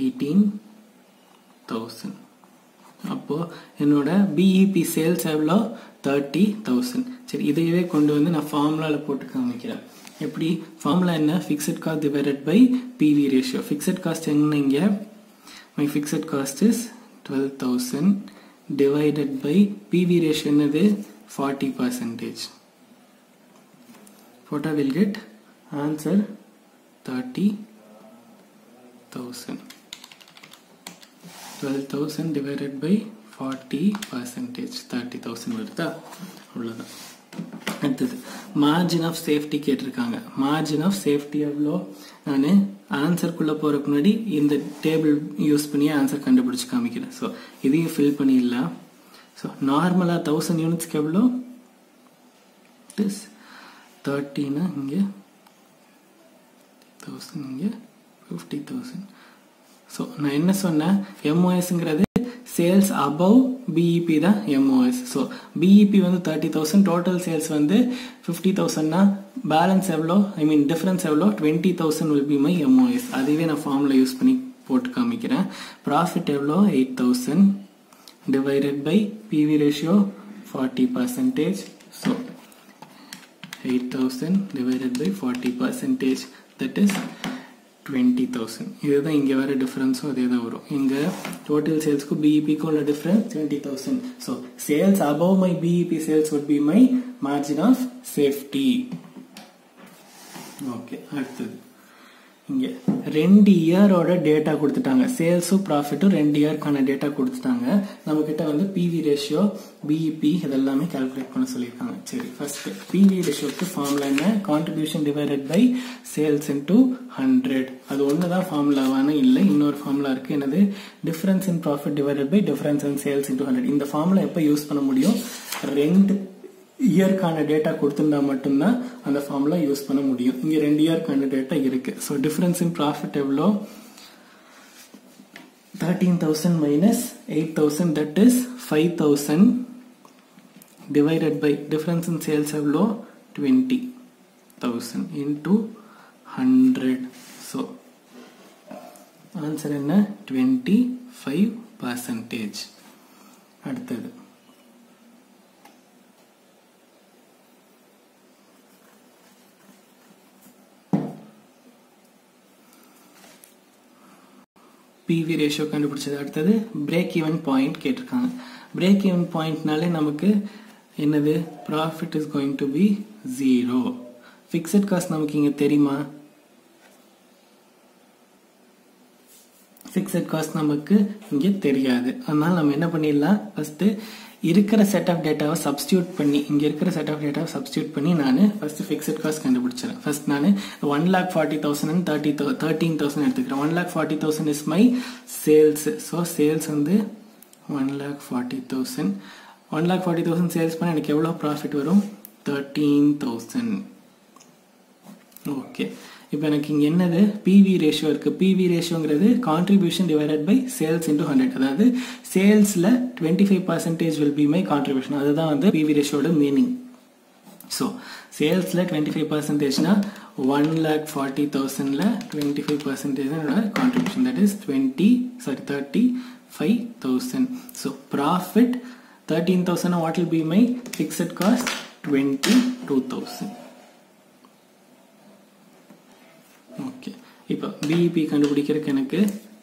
18,000. அப்போ என்னோட பிஇபி சேல்ஸ் எவ்வளோ 30,000. சரி, இதையவே கொண்டு வந்து நான் ஃபார்முலால போட்டு காமிக்கிறேன். எப்படி ஃபார்முலா என்ன? Fixed cost divided by PV ratio. Fixed cost என்ன? இங்க my fixed cost is 12,000 divided by PV ratio என்னது? 40%. What I will get? Answer 30,000. 12,000 divided by 40%. 30,000 வருதா? அவ்வளோதான். அடுத்தது மார்ஜின் ஆஃப் சேஃப்டி கேட்டிருக்காங்க. மார்ஜின் ஆஃப் சேஃப்டி எவ்வளோ? நான் ஆன்சருக்குள்ளே போகிறதுக்கு முன்னாடி இந்த டேபிள் யூஸ் பண்ணி ஆன்சர் கண்டுபிடிச்சி காமிக்கிறேன். ஸோ இதையும் ஃபில் பண்ணிடலாம். ஸோ நார்மலாக 1000 யூனிட்ஸ்க்கு எவ்வளோ? இஸ் 30னா இங்கே 1000, இங்கே 50,000. ஸோ நான் என்ன சொன்னேன்? எம்ஓஎஸ்ங்கிறது சேல்ஸ் அபவ் பிஇபி தான் எம்ஓஎஸ். ஸோ பிஇபி வந்து 30,000, டோட்டல் சேல்ஸ் வந்து 50,000னா பேலன்ஸ் எவ்வளோ? ஐ மீன் டிஃபரன்ஸ் எவ்வளோ? 20,000 வில் பி மை எம்ஓஎஸ். அதுவே நான் ஃபார்முலா யூஸ் பண்ணி போட்டு காமிக்கிறேன். ப்ராஃபிட் எவ்வளோ? 8,000 divided by PV ratio 40%. So 8,000 divided by 40%, that is 20,000. இதுதான் இங்கே வர டிஃபரன்ஸும் அதே தான் வரும். இங்கே டோட்டல் சேல்ஸ்க்கு பிஇபிக்கு உள்ள difference 20,000. So sales above my PIB sales would be my margin of safety. Okay, அடுத்தது இங்கே 2 இயரோட டேட்டா கொடுத்துட்டாங்க. சேல்ஸும் ப்ராஃபிட்டும் 2 இயர்க்கான டேட்டா கொடுத்துட்டாங்க. நம்ம கிட்ட வந்து பிவி ரேஷியோ, பிஇபி இதெல்லாமே கால்குலேட் பண்ண சொல்லியிருக்காங்க. சரி, ஃபர்ஸ்ட் பிவி ரேஷியோக்கு ஃபார்முலா என்ன? Contribution divided by sales into 100. அது ஒன்று தான் ஃபார்முலாவான இல்லை, இன்னொரு ஃபார்முலா இருக்கு. என்னது? Difference in profit divided by difference in sales into 100. இந்த ஃபார்முலா எப்போ யூஸ் பண்ண முடியும்? 2 இயர்க்கான டேட்டா கொடுத்துருந்தா மட்டும்தான் அந்த ஃபார்முலா யூஸ் பண்ண முடியும். இங்க 2 இயர்க்கான டேட்டா இருக்கு. ஸோ டிஃபரன்ஸ் இன் ப்ராஃபிட் எவ்வளோ? 13,000 minus 8,000, that is 5,000 divided by difference in sales எவ்வளோ? 20,000 இன்டூ 100. ஸோ ஆன்சர் என்ன? 25%. அடுத்தது பிவி ரேஷியோ கண்டுபிடிச்சது. அடுத்தது பிரேக் ஈவன் பாயிண்ட் கேட்டிருக்காங்க. பிரேக் ஈவன் பாயிண்ட்னாலே நமக்கு என்னது? Profit is going to be 0. Fixed cost நமக்கு இங்க தெரியுமா? ஃபிக்ஸட் காஸ்ட் நமக்கு இங்க தெரியாது. அதனால நம்ம என்ன பண்ணிடலாம்? ஃபர்ஸ்ட் இருக்கிற செட் ஆஃப் டேட்டாவை சப்ஸ்டியூட் பண்ணி, இங்க இருக்கிற செட் ஆஃப் டேட்டாவை சப்ஸ்டியூட் பண்ணி நான் ஃபர்ஸ்ட் ஃபிக்ஸட் காஸ்ட் கண்டுபிடிச்சிடறேன். ஃபர்ஸ்ட் நான் 1,40,000 and 13,000 எடுத்துக்கிறேன். 1,40,000 is my sales. So sales வந்து 1,40,000. 1,40,000 சேல்ஸ் பண்ண எனக்கு எவ்வளோ ப்ராஃபிட் வரும்? 13,000. ஓகே, இப்போ எனக்கு இங்கே என்னது? பிவி ரேஷியோ இருக்கு. பிவி ரேஷியோங்கிறது contribution divided by sales into 100. அதாவது சேல்ஸில் 25% வில் பி மை கான்ட்ரிபியூஷன். அதுதான் வந்து பிவி ரேஷியோட மீனிங். ஸோ சேல்ஸில் 25%னா 1,40,000ல் 25% contribution, that is 35,000. So profit 13,000. What will be my fixed cost? 22,000. Okay, இப்போ பிஇபி கண்டுபிடிக்கிறதுக்கு எனக்கு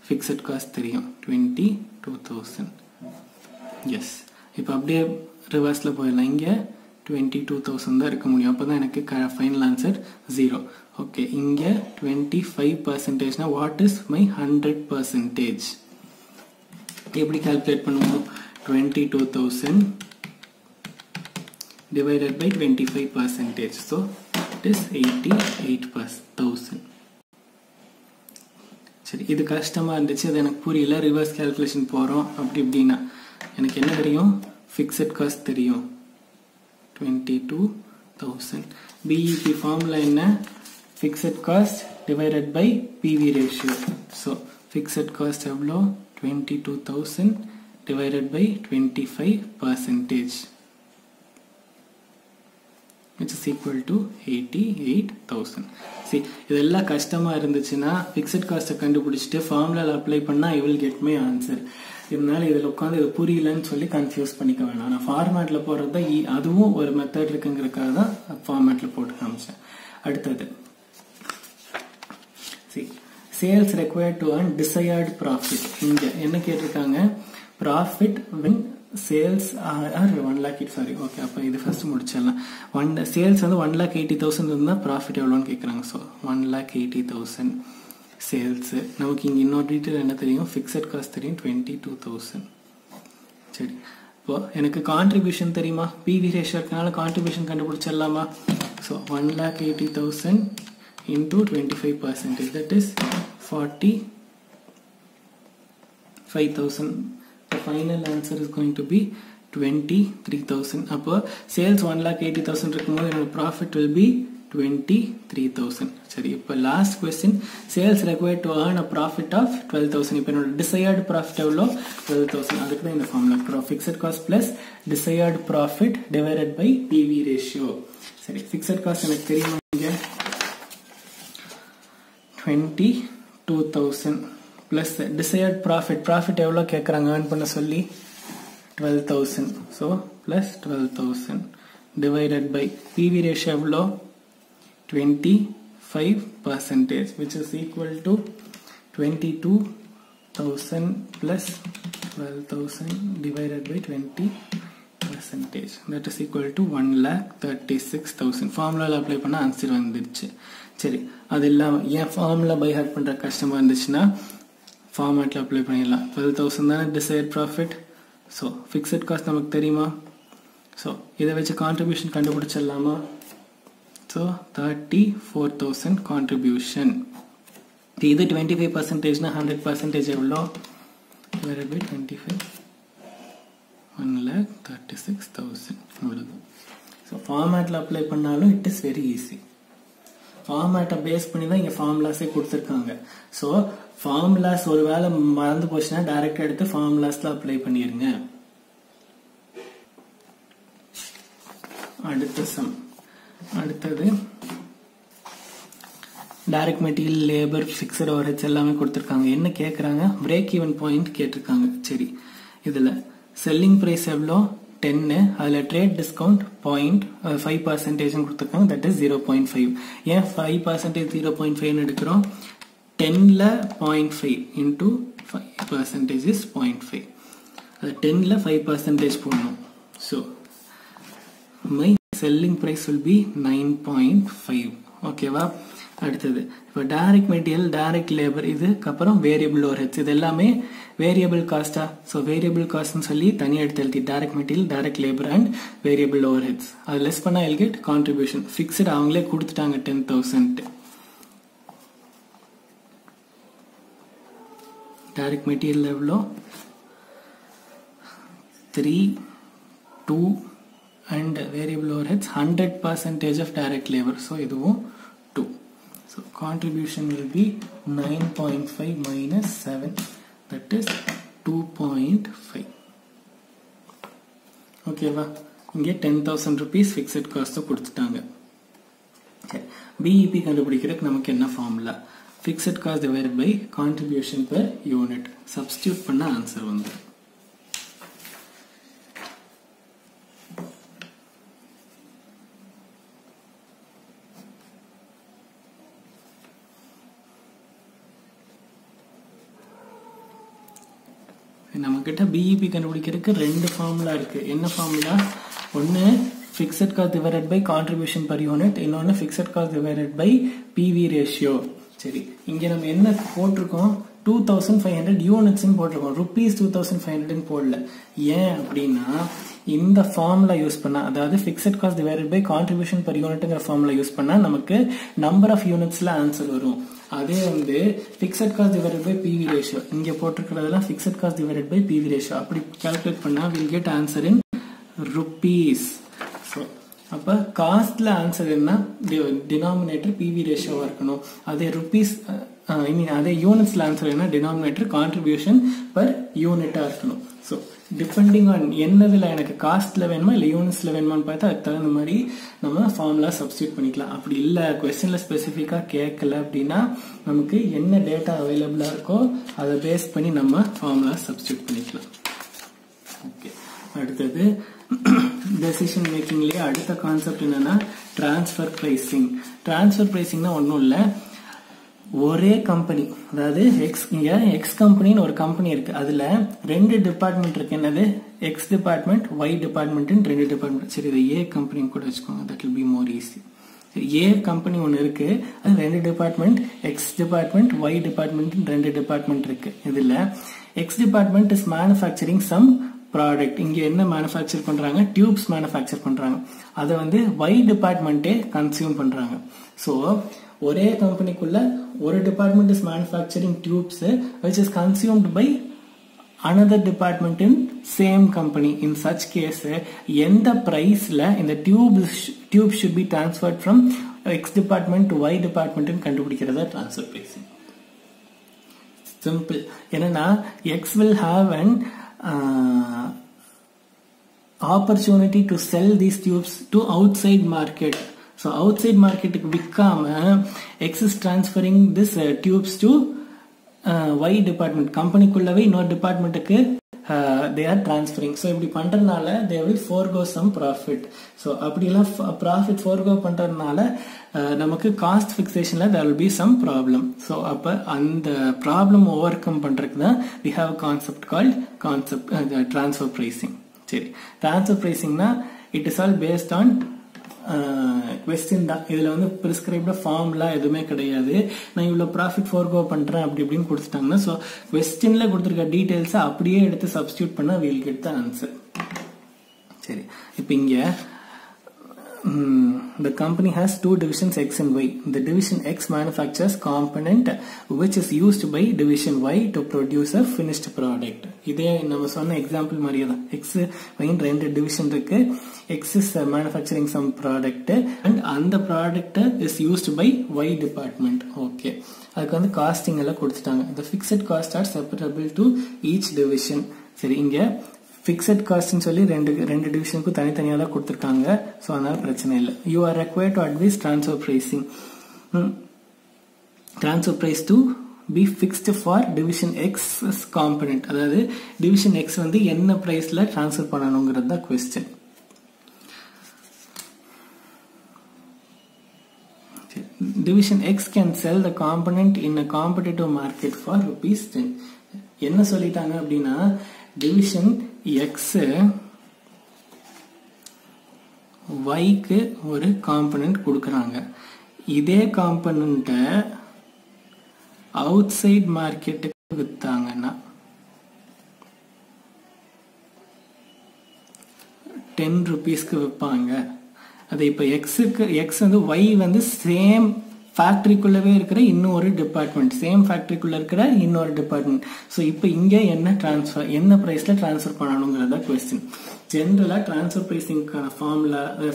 ஃபிக்ஸட் காஸ்ட் தெரியும் 22,000. எஸ், இப்போ அப்படியே ரிவர்ஸில் போயிடலாம். இங்கே 22,000 தான் இருக்க முடியும். அப்போ தான் எனக்கு ஃபைனல் ஆன்சர் 0. ஓகே, இங்கே 25%. What is my 100%? எப்படி கால்குலேட் பண்ணுவோம்? 22,000 divided by 25%. So it is 88,000. சரி, இது கஷ்டமா இருந்துச்சு, அது எனக்கு புரியல. ரிவர்ஸ் கால்குலேஷன் போறோம். அப்படி இப்படின்னா எனக்கு என்ன தெரியும்? ஃபிக்ஸட் காஸ்ட் தெரியும் 22,000. பிஇபி ஃபார்முலா என்ன? Fixed cost divided by PV ratio. So fixed cost எவ்வளோ? 22,000 divided by 25%, which is equal to 88,000. See, இதெல்லாம் கஷ்டமா இருந்துச்சுன்னா ஃபிக்ஸட் காஸ்ட்டை கண்டுபிடிச்சிட்டு ஃபார்முலால அப்ளை பண்ணா I will get my answer. இதனால இதில் உட்காந்து இது புரியலன்னு சொல்லி கன்ஃபியூஸ் பண்ணிக்க வேணாம். நான் ஃபார்மேட்டில் போடுறது தான் அதுவும் ஒரு மெத்தட் இருக்குங்கிறதுக்காக தான் ஃபார்மேட்டில் போட்டு காமிச்சேன். அடுத்தது sales required to earn desired profit. இங்க என்ன கேட்டிருக்காங்க, profit when sales are 1 lakh. Sorry, okay, அப்போ இது ஃபர்ஸ்ட் முடிச்சிடலாம். சேல்ஸ் வந்து 1,80,000 இருந்தால் ப்ராஃபிட் எவ்வளோன்னு கேட்குறாங்க. So 1,80,000 sales. நமக்கு இங்கே இன்னொரு டீட்டெயில் என்ன தெரியும், ஃபிக்ஸட் காஸ்ட் தெரியும் 22,000. சரி, இப்போ எனக்கு கான்ட்ரிபியூஷன் தெரியுமா, பிவி ரேஷியோ இருக்கனால கான்ட்ரிபியூஷன் கண்டுபிடிச்சிடலாமா. So 1,80,000 into 25%, that is 45,000. The final answer is going to be 23,000. அப்போ sales 1,80,000 இருக்கும்போது என்னோட profit will be 23,000. சரி, இப்போ last question, sales required to earn a profit of 12,000. இப்போ என்னோட desired profit எவ்வளோ, 12,000. அதுக்கு தான் இந்த formula, fixed cost plus desired profit divided by PV ratio. சரி, fixed cost எனக்கு தெரியுமா, இங்க 22,000 plus desired profit எவ்வளோ கேட்குறாங்க earn பண்ண சொல்லி, 12,000. so plus 12,000 divided by PV ratio எவ்வளோ, 25%, which is equal to 22,000 plus 12,000 divided by 20%. that is equal to 1,36,000. ஃபார்முலாவில் அப்ளை பண்ண ஆன்சர் வந்துடுச்சு. சரி, அது இல்லாமல் ஏன் ஃபார்முலா பை ஹார்ட் பண்ணுற கஷ்டமாக இருந்துச்சுன்னா ஃபார்மேட்டில் அப்ளை பண்ணிடலாம். 12,000 தானே desired profit. So fixed cost நமக்கு தெரியுமா. ஸோ இதை வச்சு கான்ட்ரிபியூஷன் கண்டுபிடிச்சிடலாமா. So 34,000 contribution. இது 25%னா 100% எவ்வளோ, divided by 25, 1,36,000. அவ்வளோதான். ஸோ ஃபார்மேட்டில் அப்ளை பண்ணாலும் இட் இஸ் வெரி ஈஸி. ஃபார்மேட்டை பேஸ் பண்ணி தான் இங்கே ஃபார்முலாஸே கொடுத்துருக்காங்க. ஸோ ஃபார்முலாஸ் ஒரு வேளை மறந்து போச்சுன்னா டைரக்டாக எடுத்து ஃபார்முலாஸில் அப்ளை பண்ணிடுங்க. அடுத்தது direct material, labour, fixed overheads எல்லாமே கொடுத்துருக்காங்க. என்ன கேட்குறாங்க, பிரேக் ஈவன் பாயிண்ட் கேட்டிருக்காங்க. சரி, இதில் செல்லிங் ப்ரைஸ் எவ்வளோ, 10, அதில் ட்ரேட் டிஸ்கவுண்ட் 5% கொடுத்துருக்காங்க, தட் இஸ் 0.5. ஏன் 5% 0.5 எடுக்கிறோம், 10ல் 0.5 into 5% is 0.5. அது 10ல் 5% போடணும். So my selling price will be 9.5. ஓகேவா. அடுத்தது இப்போ டைரக்ட் மெட்டீரியல், டைரக்ட் லேபர், இதுக்கப்புறம் வேரியபிள் ஓவர்ஹெட்ஸ், இது எல்லாமே வேரியபிள் காஸ்டா. ஸோ வேரியபிள் காஸ்ட்னு சொல்லி தனியாக எடுத்து எழுதி direct material, direct labour and variable overheads. அது லெஸ் பண்ணால் ஐல் கெட் கான்ட்ரிபியூஷன். ஃபிக்ஸ்டு அவங்களே கொடுத்துட்டாங்க 10,000. டைரக்ட் மெட்டீரியல் எவ்வளோ, 3, 2 and variable overheads 100% of direct labor. So இதுவும் 2. So contribution will be 9.5 minus 7, that is 2.5. ஓகேவா. இங்கே 10,000 rupees fixed cost கொடுத்துட்டாங்க. BEP கண்டுபிடிக்கிறதுக்கு நமக்கு என்ன formula, fixed cost divided by contribution per unit. substitute பண்ண ஆன்சர் வந்து நம்ம கிட்ட BEP கண்டுபிடிக்கிறதுக்கு 2 ஃபார்முலா இருக்கு. என்ன ஃபார்முலா, ஒன்னு fixed cost divided by contribution per unit, இன்னொன்னு fixed cost divided by PV ratio. சரி, இங்க நம்ம என்ன போட்டிருக்கோம், 2500 யூனிட்ஸ் போட்டிருக்கோம், rupees 2500 போடல. ஏன் அப்படின்னா இந்த ஃபார்முலா யூஸ் பண்ணா, அதாவது fixed cost divided by contribution per unitங்கிற ஃபார்முலா யூஸ் பண்ணா நமக்கு நம்பர் ஆஃப் யூனிட்ஸ்ல ஆன்சர் வரும். அதே வந்து fixed cost divided by PV ratio, இங்க போட்டிருக்கிறதெல்லாம் fixed cost divided by PV ratio அப்படி கால்குலேட் பண்ணா we'll get answer in rupees. So அப்ப காஸ்ட்ல ஆன்சர் என்ன, டினாமினேட்டர் PV ரேஷியோவா இருக்கணும். அதே ருபீஸ் அதே யூனிட்ஸ்ல ஆன்சர் என்ன, டினாமினேட்டர் கான்ட்ரிபியூஷன் பர் யூனிட்டா இருக்கணும். ஸோ டிபெண்டிங் ஆன் என்னதுல எனக்கு காஸ்ட்ல வேணுமா இல்லை யூனிட்ஸ்ல வேணுமான்னு பார்த்தா அதுக்கு தகுந்த மாதிரி நம்ம ஃபார்முலா சப்ஸ்டியூட் பண்ணிக்கலாம். அப்படி இல்லை கொஸ்டின்ல ஸ்பெசிஃபிக்காக கேட்கல அப்படின்னா நமக்கு என்ன டேட்டா அவைலபிளா இருக்கோ அதை பேஸ் பண்ணி நம்ம ஃபார்முலா சப்ஸ்டியூட் பண்ணிக்கலாம். ஓகே, அடுத்தது டெசிஷன் மேக்கிங்லயே அடுத்த கான்செப்ட் என்னன்னா டிரான்ஸ்ஃபர் பிரைசிங். டிரான்ஸ்ஃபர் பிரைசிங்னா ஒன்றும் இல்லை, ஒரே கம்பெனி, அதாவது எக்ஸ் கம்பெனின்னு ஒரு கம்பெனி இருக்கு, அதுல 2 டிபார்ட்மெண்ட் இருக்கு. என்னது? X department, Y department, 2 department. சரி, இது ஏ கம்பெனி கூட வச்சுக்கோங்க, that will be more easy. A company ஒன்று இருக்கு, அது 2 department, X department, Y department, 2 department இருக்கு. இதுல X department is manufacturing some product. இங்க என்ன மேனுஃபேக்சர் பண்றாங்க? டியூப்ஸ் மேனுஃபேக்சர் பண்றாங்க. அதை வந்து ஒய் டிபார்ட்மெண்ட்டே கன்சியூம் பண்றாங்க. ஸோ ஒரே கம்பெனிக்குள்ள ஒரு department is manufacturing tubes which is consumed by another department in same company. In such case எந்த பிரைஸ்ல இந்த tube should be transferred from X department to Y department கண்டுபிடிக்கிறதா transfer pricing. Simple. என்னன்னா X will have an opportunity to sell these tubes to outside market. So outside market விக்காம X is transferring this tubes to Y department. கம்பெனிக்குள்ளவே இன்னொரு டிபார்ட்மெண்ட்டுக்கு they are transferring. So இப்படி பண்றதுனால they will forego some profit. So அப்படிலாம் profit forego பண்றதுனால நமக்கு cost ஃபிக்சேஷன்ல there will be some problem. So அப்ப அந்த ப்ராப்ளம் ஓவர் கம் பண்றதுக்கு தான் we have a concept called transfer pricing. சரி, transfer pricingனா it is all based on question தான். இதுல வந்து பிரிஸ்கிரைப்ட ஃபார்முலா எதுவுமே கிடையாது. நான் இவ்வளவு ப்ராஃபிட் ஃபோர்கோ பண்றேன் அப்படி இப்படின்னு கொடுத்துட்டாங்கன்னா ஸோ கொஸ்டின்ல கொடுத்துருக்க டீடைல்ஸ் அப்படியே எடுத்து சப்ஸ்டியூட் பண்ணா we'll get the answer. சரி, இப்போ இங்க the company has 2 divisions X and Y. The division X manufactures component which is used by division Y to produce a finished product. இதே நம்ம சொன்ன எக்ஸாம்பிள் மாதிரியே தான். X Y 2 டிவிஷன் இருக்கு. X is manufacturing some product and அந்த product is used by Y department. Okay, அதுக்கு வந்து காஸ்டிங் எல்லாம் கொடுத்துட்டாங்க. The fixed costs are separable to each division. சரி, இங்க ஃபிக்ஸட் காஸ்ட்னு சொல்லி ரெண்டு டிவிஷனுக்கும் தனித்தனியாக தான் கொடுத்துருக்காங்க. ஸோ அதனால பிரச்சனை இல்லை. You are required to advise transfer pricing. Transfer price to be fixed for division X component. அதாவது டிவிஷன் எக்ஸ் வந்து என்ன பிரைஸ்ல ட்ரான்ஸ்ஃபர் பண்ணணுங்கிறது தான் question. Division X can sell the component in a competitive market for ₹10. என்ன சொல்லிட்டாங்க அப்படின்னா டிவிஷன் எக்ஸ் ஒய்க்கு ஒரு காம்பனன்ட் கொடுக்கறாங்க. இதே காம்பனன்ட்டை அவுட் சைட் மார்க்கெட்டுக்கு வித்தாங்கன்னா ₹10 விற்பாங்க. அது இப்போ எக்ஸ் வந்து ஒய் வந்து சேம் ஃபேக்டரிக்குள்ளவே இருக்கிற இன்னொரு டிபார்ட்மெண்ட், சேம் ஃபேக்டரிக்குள்ள இருக்கிற இன்னொரு டிபார்ட்மெண்ட். ஸோ இப்போ இங்கே என்ன ப்ரைஸ்ல டிரான்ஸ்ஃபர் பண்ணணுங்கிறத கொஸ்டின். ஜென்ரலாக டிரான்ஸ்ஃபர் ப்ரைசிங்கான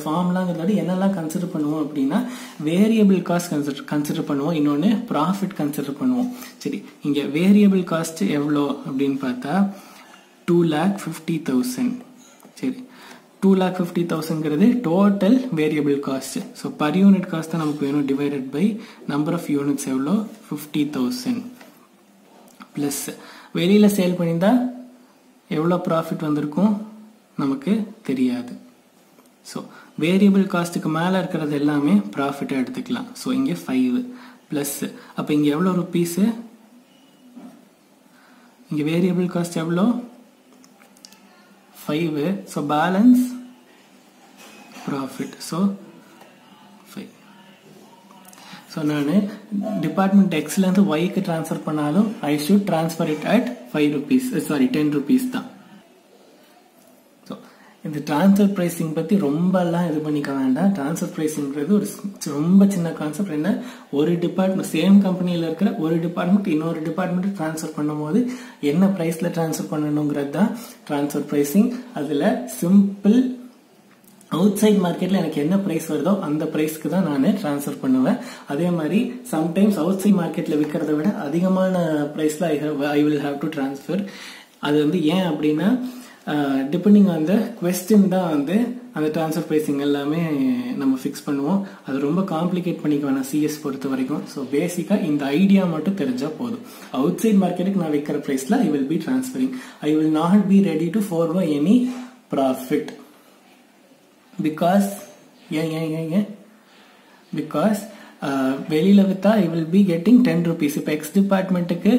ஃபார்முலாங்கிறத என்னெல்லாம் கன்சிடர் பண்ணுவோம் அப்படின்னா வேரியபிள் காஸ்ட் கன்சிடர் பண்ணுவோம், இன்னொன்று ப்ராஃபிட் கன்சிடர் பண்ணுவோம். சரி, இங்கே வேரியபிள் காஸ்ட் எவ்வளோ அப்படின்னு பார்த்தா 2,50,000. சரி, 2,50,000 total variable cost. So per unit cost தான் நமக்கு வேணும், divided by number of units எவ்வளோ 50,000 பிளஸ் வெளியில சேல் பண்ணியிருந்தா எவ்வளோ ப்ராஃபிட் வந்திருக்கும் நமக்கு தெரியாது. ஸோ வேரியபிள் காஸ்ட்டுக்கு மேலே இருக்கிறது எல்லாமே ப்ராஃபிட்டாக எடுத்துக்கலாம். ஸோ இங்கே 5 பிளஸ் அப்போ இங்கே எவ்வளோ ருபீஸு, இங்கே வேரியபிள் காஸ்ட் எவ்வளோ 5. So balance profit. So 5. So நான் டிபார்ட்மெண்ட் எக்ஸ்ல இருந்து ஒய்க்கு டிரான்ஸ்ஃபர் பண்ணாலும் I should transfer it at ₹10 தான். ஸோ இந்த டிரான்ஸ்ஃபர் பிரைசிங் பத்தி ரொம்ப எல்லாம் இது பண்ணிக்க வேண்டாம். டிரான்ஸ்ஃபர் பிரைசிங்கிறது ஒரு ரொம்ப சின்ன கான்செப்ட். என்ன, ஒரு டிபார்ட்மெண்ட் சேம் கம்பெனியில் இருக்கிற ஒரு டிபார்ட்மெண்ட் இன்னொரு டிபார்ட்மெண்ட் டிரான்ஸ்ஃபர் பண்ணும்போது என்ன பிரைஸ்ல டிரான்ஸ்ஃபர் பண்ணணுங்கிறது தான் டிரான்ஸ்ஃபர் பிரைசிங். அதுல சிம்பிள் அவுட் சைட் மார்க்கெட்ல எனக்கு என்ன பிரைஸ் வருதோ அந்த பிரைஸ்க்கு தான் நான் டிரான்ஸ்ஃபர் பண்ணுவேன். அதே மாதிரி சம்டைம்ஸ் அவுட் சைட் மார்க்கெட்ல விற்கிறத விட அதிகமான பிரைஸ்ல I will have to transfer. அது வந்து ஏன் அப்படின்னா டிபெண்டிங் ஆன் த கொஸ்டின் தான் வந்து அந்த ட்ரான்ஸ்ஃபர் ப்ரைசிங் எல்லாமே நம்ம ஃபிக்ஸ் பண்ணுவோம். அது ரொம்ப காம்ப்ளிகேட் பண்ணிக்க வேணாம் சிஎஸ் பொறுத்த வரைக்கும். ஸோ பேசிக்காக இந்த ஐடியா மட்டும் தெரிஞ்சால் போதும். அவுட் சைட் மார்க்கெட்டுக்கு நான் வைக்கிற ப்ரைஸில் I will be transferring. I will not be ready to forego any profit because because வெளியில வித்தா I will be getting 10 rupees. இப்போ எக்ஸ் டிபார்ட்மெண்ட்டுக்கு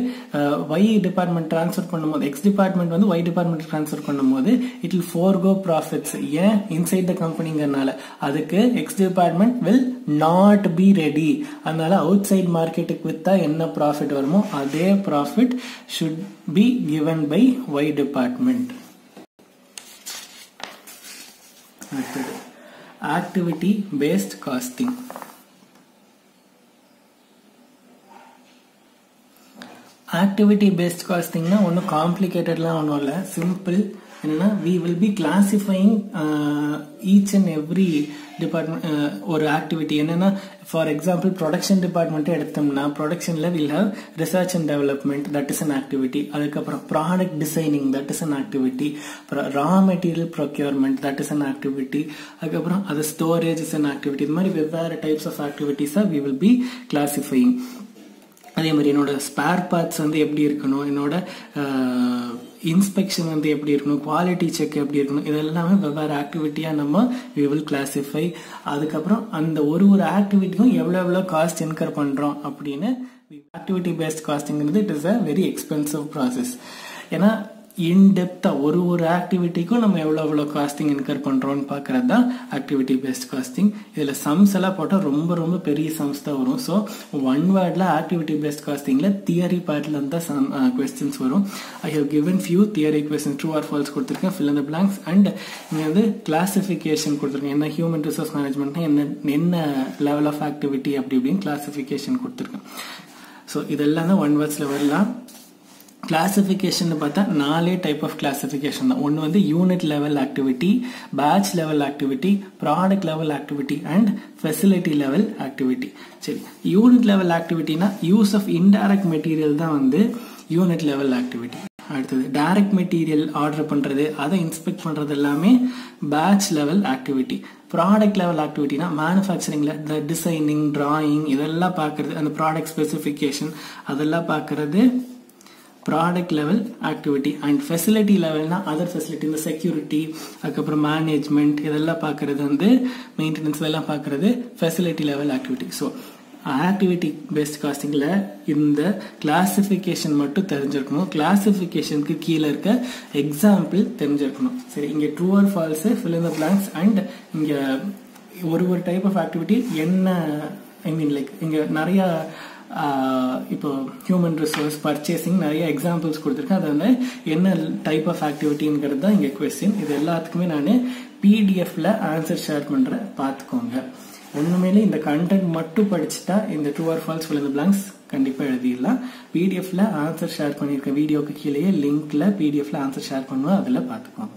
ஒய் டிபார்ட்மெண்ட் ட்ரான்ஸ்ஃபர் பண்ணும்போது எக்ஸ் டிபார்ட்மெண்ட் வந்து ஒய் டிபார்ட்மெண்ட் ட்ரான்ஸ்ஃபர் பண்ணும்போது இட் வில் ஃபோர்கோ ப்ராஃபிட்ஸ். ஏன்? இன்சைட் த கம்பெனிங்கிறனால. அதுக்கு X department will not be ready. அதனால அவுட் சைட் மார்க்கெட்டுக்கு வித்தா என்ன ப்ராஃபிட் வருமோ அதே profit should be given by Y department. அடுத்தது activity based costing. Activity based காஸ்டிங்னா ஒன்றும் காம்ப்ளிகேட்டட்லாம் ஒன்றும் இல்லை, சிம்பிள். என்னன்னா we will be classifying each and every department ஒரு ஆக்டிவிட்டி. என்னன்னா ஃபார் எக்ஸாம்பிள் ப்ரொடக்ஷன் டிபார்ட்மெண்ட் எடுத்தோம்னா ப்ரொடக்ஷன்ல will have research and development, that is an activity. அதுக்கப்புறம் product designing, that is an activity. Raw material procurement, that is an activity. அதுக்கப்புறம் அது ஸ்டோரேஜ் இஸ் அன் ஆக்டிவிட்டி. இது மாதிரி வெவ்வேறு டைப்ஸ் ஆஃப் ஆக்டிவிட்டிஸா we will be classifying. அதே மாதிரி என்னோட ஸ்பேர் பார்ட்ஸ் வந்து எப்படி இருக்கணும், என்னோட இன்ஸ்பெக்ஷன் வந்து எப்படி இருக்கணும், குவாலிட்டி செக் எப்படி இருக்கணும், இதெல்லாமே வெவ்வேறு ஆக்டிவிட்டியாக நம்ம we will classify. அதுக்கப்புறம் அந்த ஒரு ஆக்டிவிட்டிக்கும் எவ்வளோ காஸ்ட் இன்கர் பண்ணுறோம் அப்படின்னு. ஆக்டிவிட்டி பேஸ்ட் காஸ்டிங்கிறது it is a very expensive process. ஏன்னா இன்டெப்தா ஒரு ஆக்டிவிட்டிக்கும் நம்ம எவ்வளோ காஸ்டிங் இன்கர் பண்றோம்னு பாக்குறது தான் ஆக்டிவிட்டி பேஸ்ட் காஸ்டிங். இதுல சம்ஸ் எல்லாம் போட்டா ரொம்ப பெரிய சம்ஸ் தான் வரும். ஸோ ஒன் வேர்ட்ல ஆக்டிவிட்டி பேஸ்ட் காஸ்டிங்ல தியரி பார்ட்ல இருந்தா கொஸ்டின்ஸ் வரும். I have given few theory question, true or false கொடுத்துருக்கேன், fill in the blanks. And இங்க வந்து கிளாசிபிகேஷன் கொடுத்துருக்கேன். என்ன ஹியூமன் ரிசோர்ஸ் மேனேஜ்மெண்ட்னா என்ன லெவல் ஆஃப் ஆக்டிவிட்டி அப்படி இப்படின்னு கிளாசிபிகேஷன் கொடுத்துருக்கேன். ஸோ இதெல்லாம் தான் ஒன் வேர்ட்ஸ்ல வரலாம். கிளாசிஃபிகேஷன் பார்த்தா 4 டைப் ஆஃப் கிளாசிஃபிகேஷன் தான். ஒன்று வந்து unit level activity, batch level activity, product level activity and facility level activity. சரி, யூனிட் லெவல் ஆக்டிவிட்டினா யூஸ் ஆஃப் இன்டைரக்ட் மெட்டீரியல் தான் வந்து யூனிட் லெவல் ஆக்டிவிட்டி. அடுத்தது டைரக்ட் மெட்டீரியல் ஆர்டர் பண்றது, அதை இன்ஸ்பெக்ட் பண்றது எல்லாமே batch level activity. Product level ஆக்டிவிட்டினா மேனுஃபேக்சரிங்ல இந்த டிசைனிங், டிராயிங் இதெல்லாம் பார்க்கறது, அந்த ப்ராடக்ட் ஸ்பெசிஃபிகேஷன் அதெல்லாம் பார்க்கறது product level activity. And facility லெவல்னா அதர் ஃபெசிலிட்டி, இந்த செக்யூரிட்டி, அதுக்கப்புறம் மேனேஜ்மெண்ட் இதெல்லாம் பார்க்கறது வந்து மெயின்டெனன்ஸ் இதெல்லாம் பார்க்கறது facility level activity. So activity based காஸ்டிங்ல இந்த கிளாசிஃபிகேஷன் மட்டும் தெரிஞ்சிருக்கணும். கிளாசிஃபிகேஷனுக்கு கீழே இருக்க எக்ஸாம்பிள் தெரிஞ்சிருக்கணும். சரி, இங்கே true or false, fill in the blanks. And இங்கே ஒரு டைப் ஆஃப் ஆக்டிவிட்டி என்ன, ஐ மீன் லைக் இங்கே நிறைய இப்போ ஹியூமன் ரிசோர்ஸ், பர்ச்சேசிங் நிறைய எக்ஸாம்பிள்ஸ் கொடுத்துருக்கேன். அது வந்து என்ன டைப் ஆஃப் ஆக்டிவிட்டிங்கிறது தான் இங்கே கொஸ்டின். இது எல்லாத்துக்குமே நான் பிடிஎஃப்ல ஆன்சர் ஷேர் பண்ணுறேன், பார்த்துக்கோங்க. ஒன்றுமேலே இந்த கண்டென்ட் மட்டும் படிச்சுட்டா இந்த true or false fill in the blanks கண்டிப்பாக எழுதிடலாம். பிடிஎஃப்ல ஆன்சர் ஷேர் பண்ணியிருக்கேன், வீடியோக்கு கீழேயே லிங்க்ல பிடிஎஃப்ல ஆன்சர் ஷேர் பண்ணுவேன், அதில் பார்த்துக்கோங்க.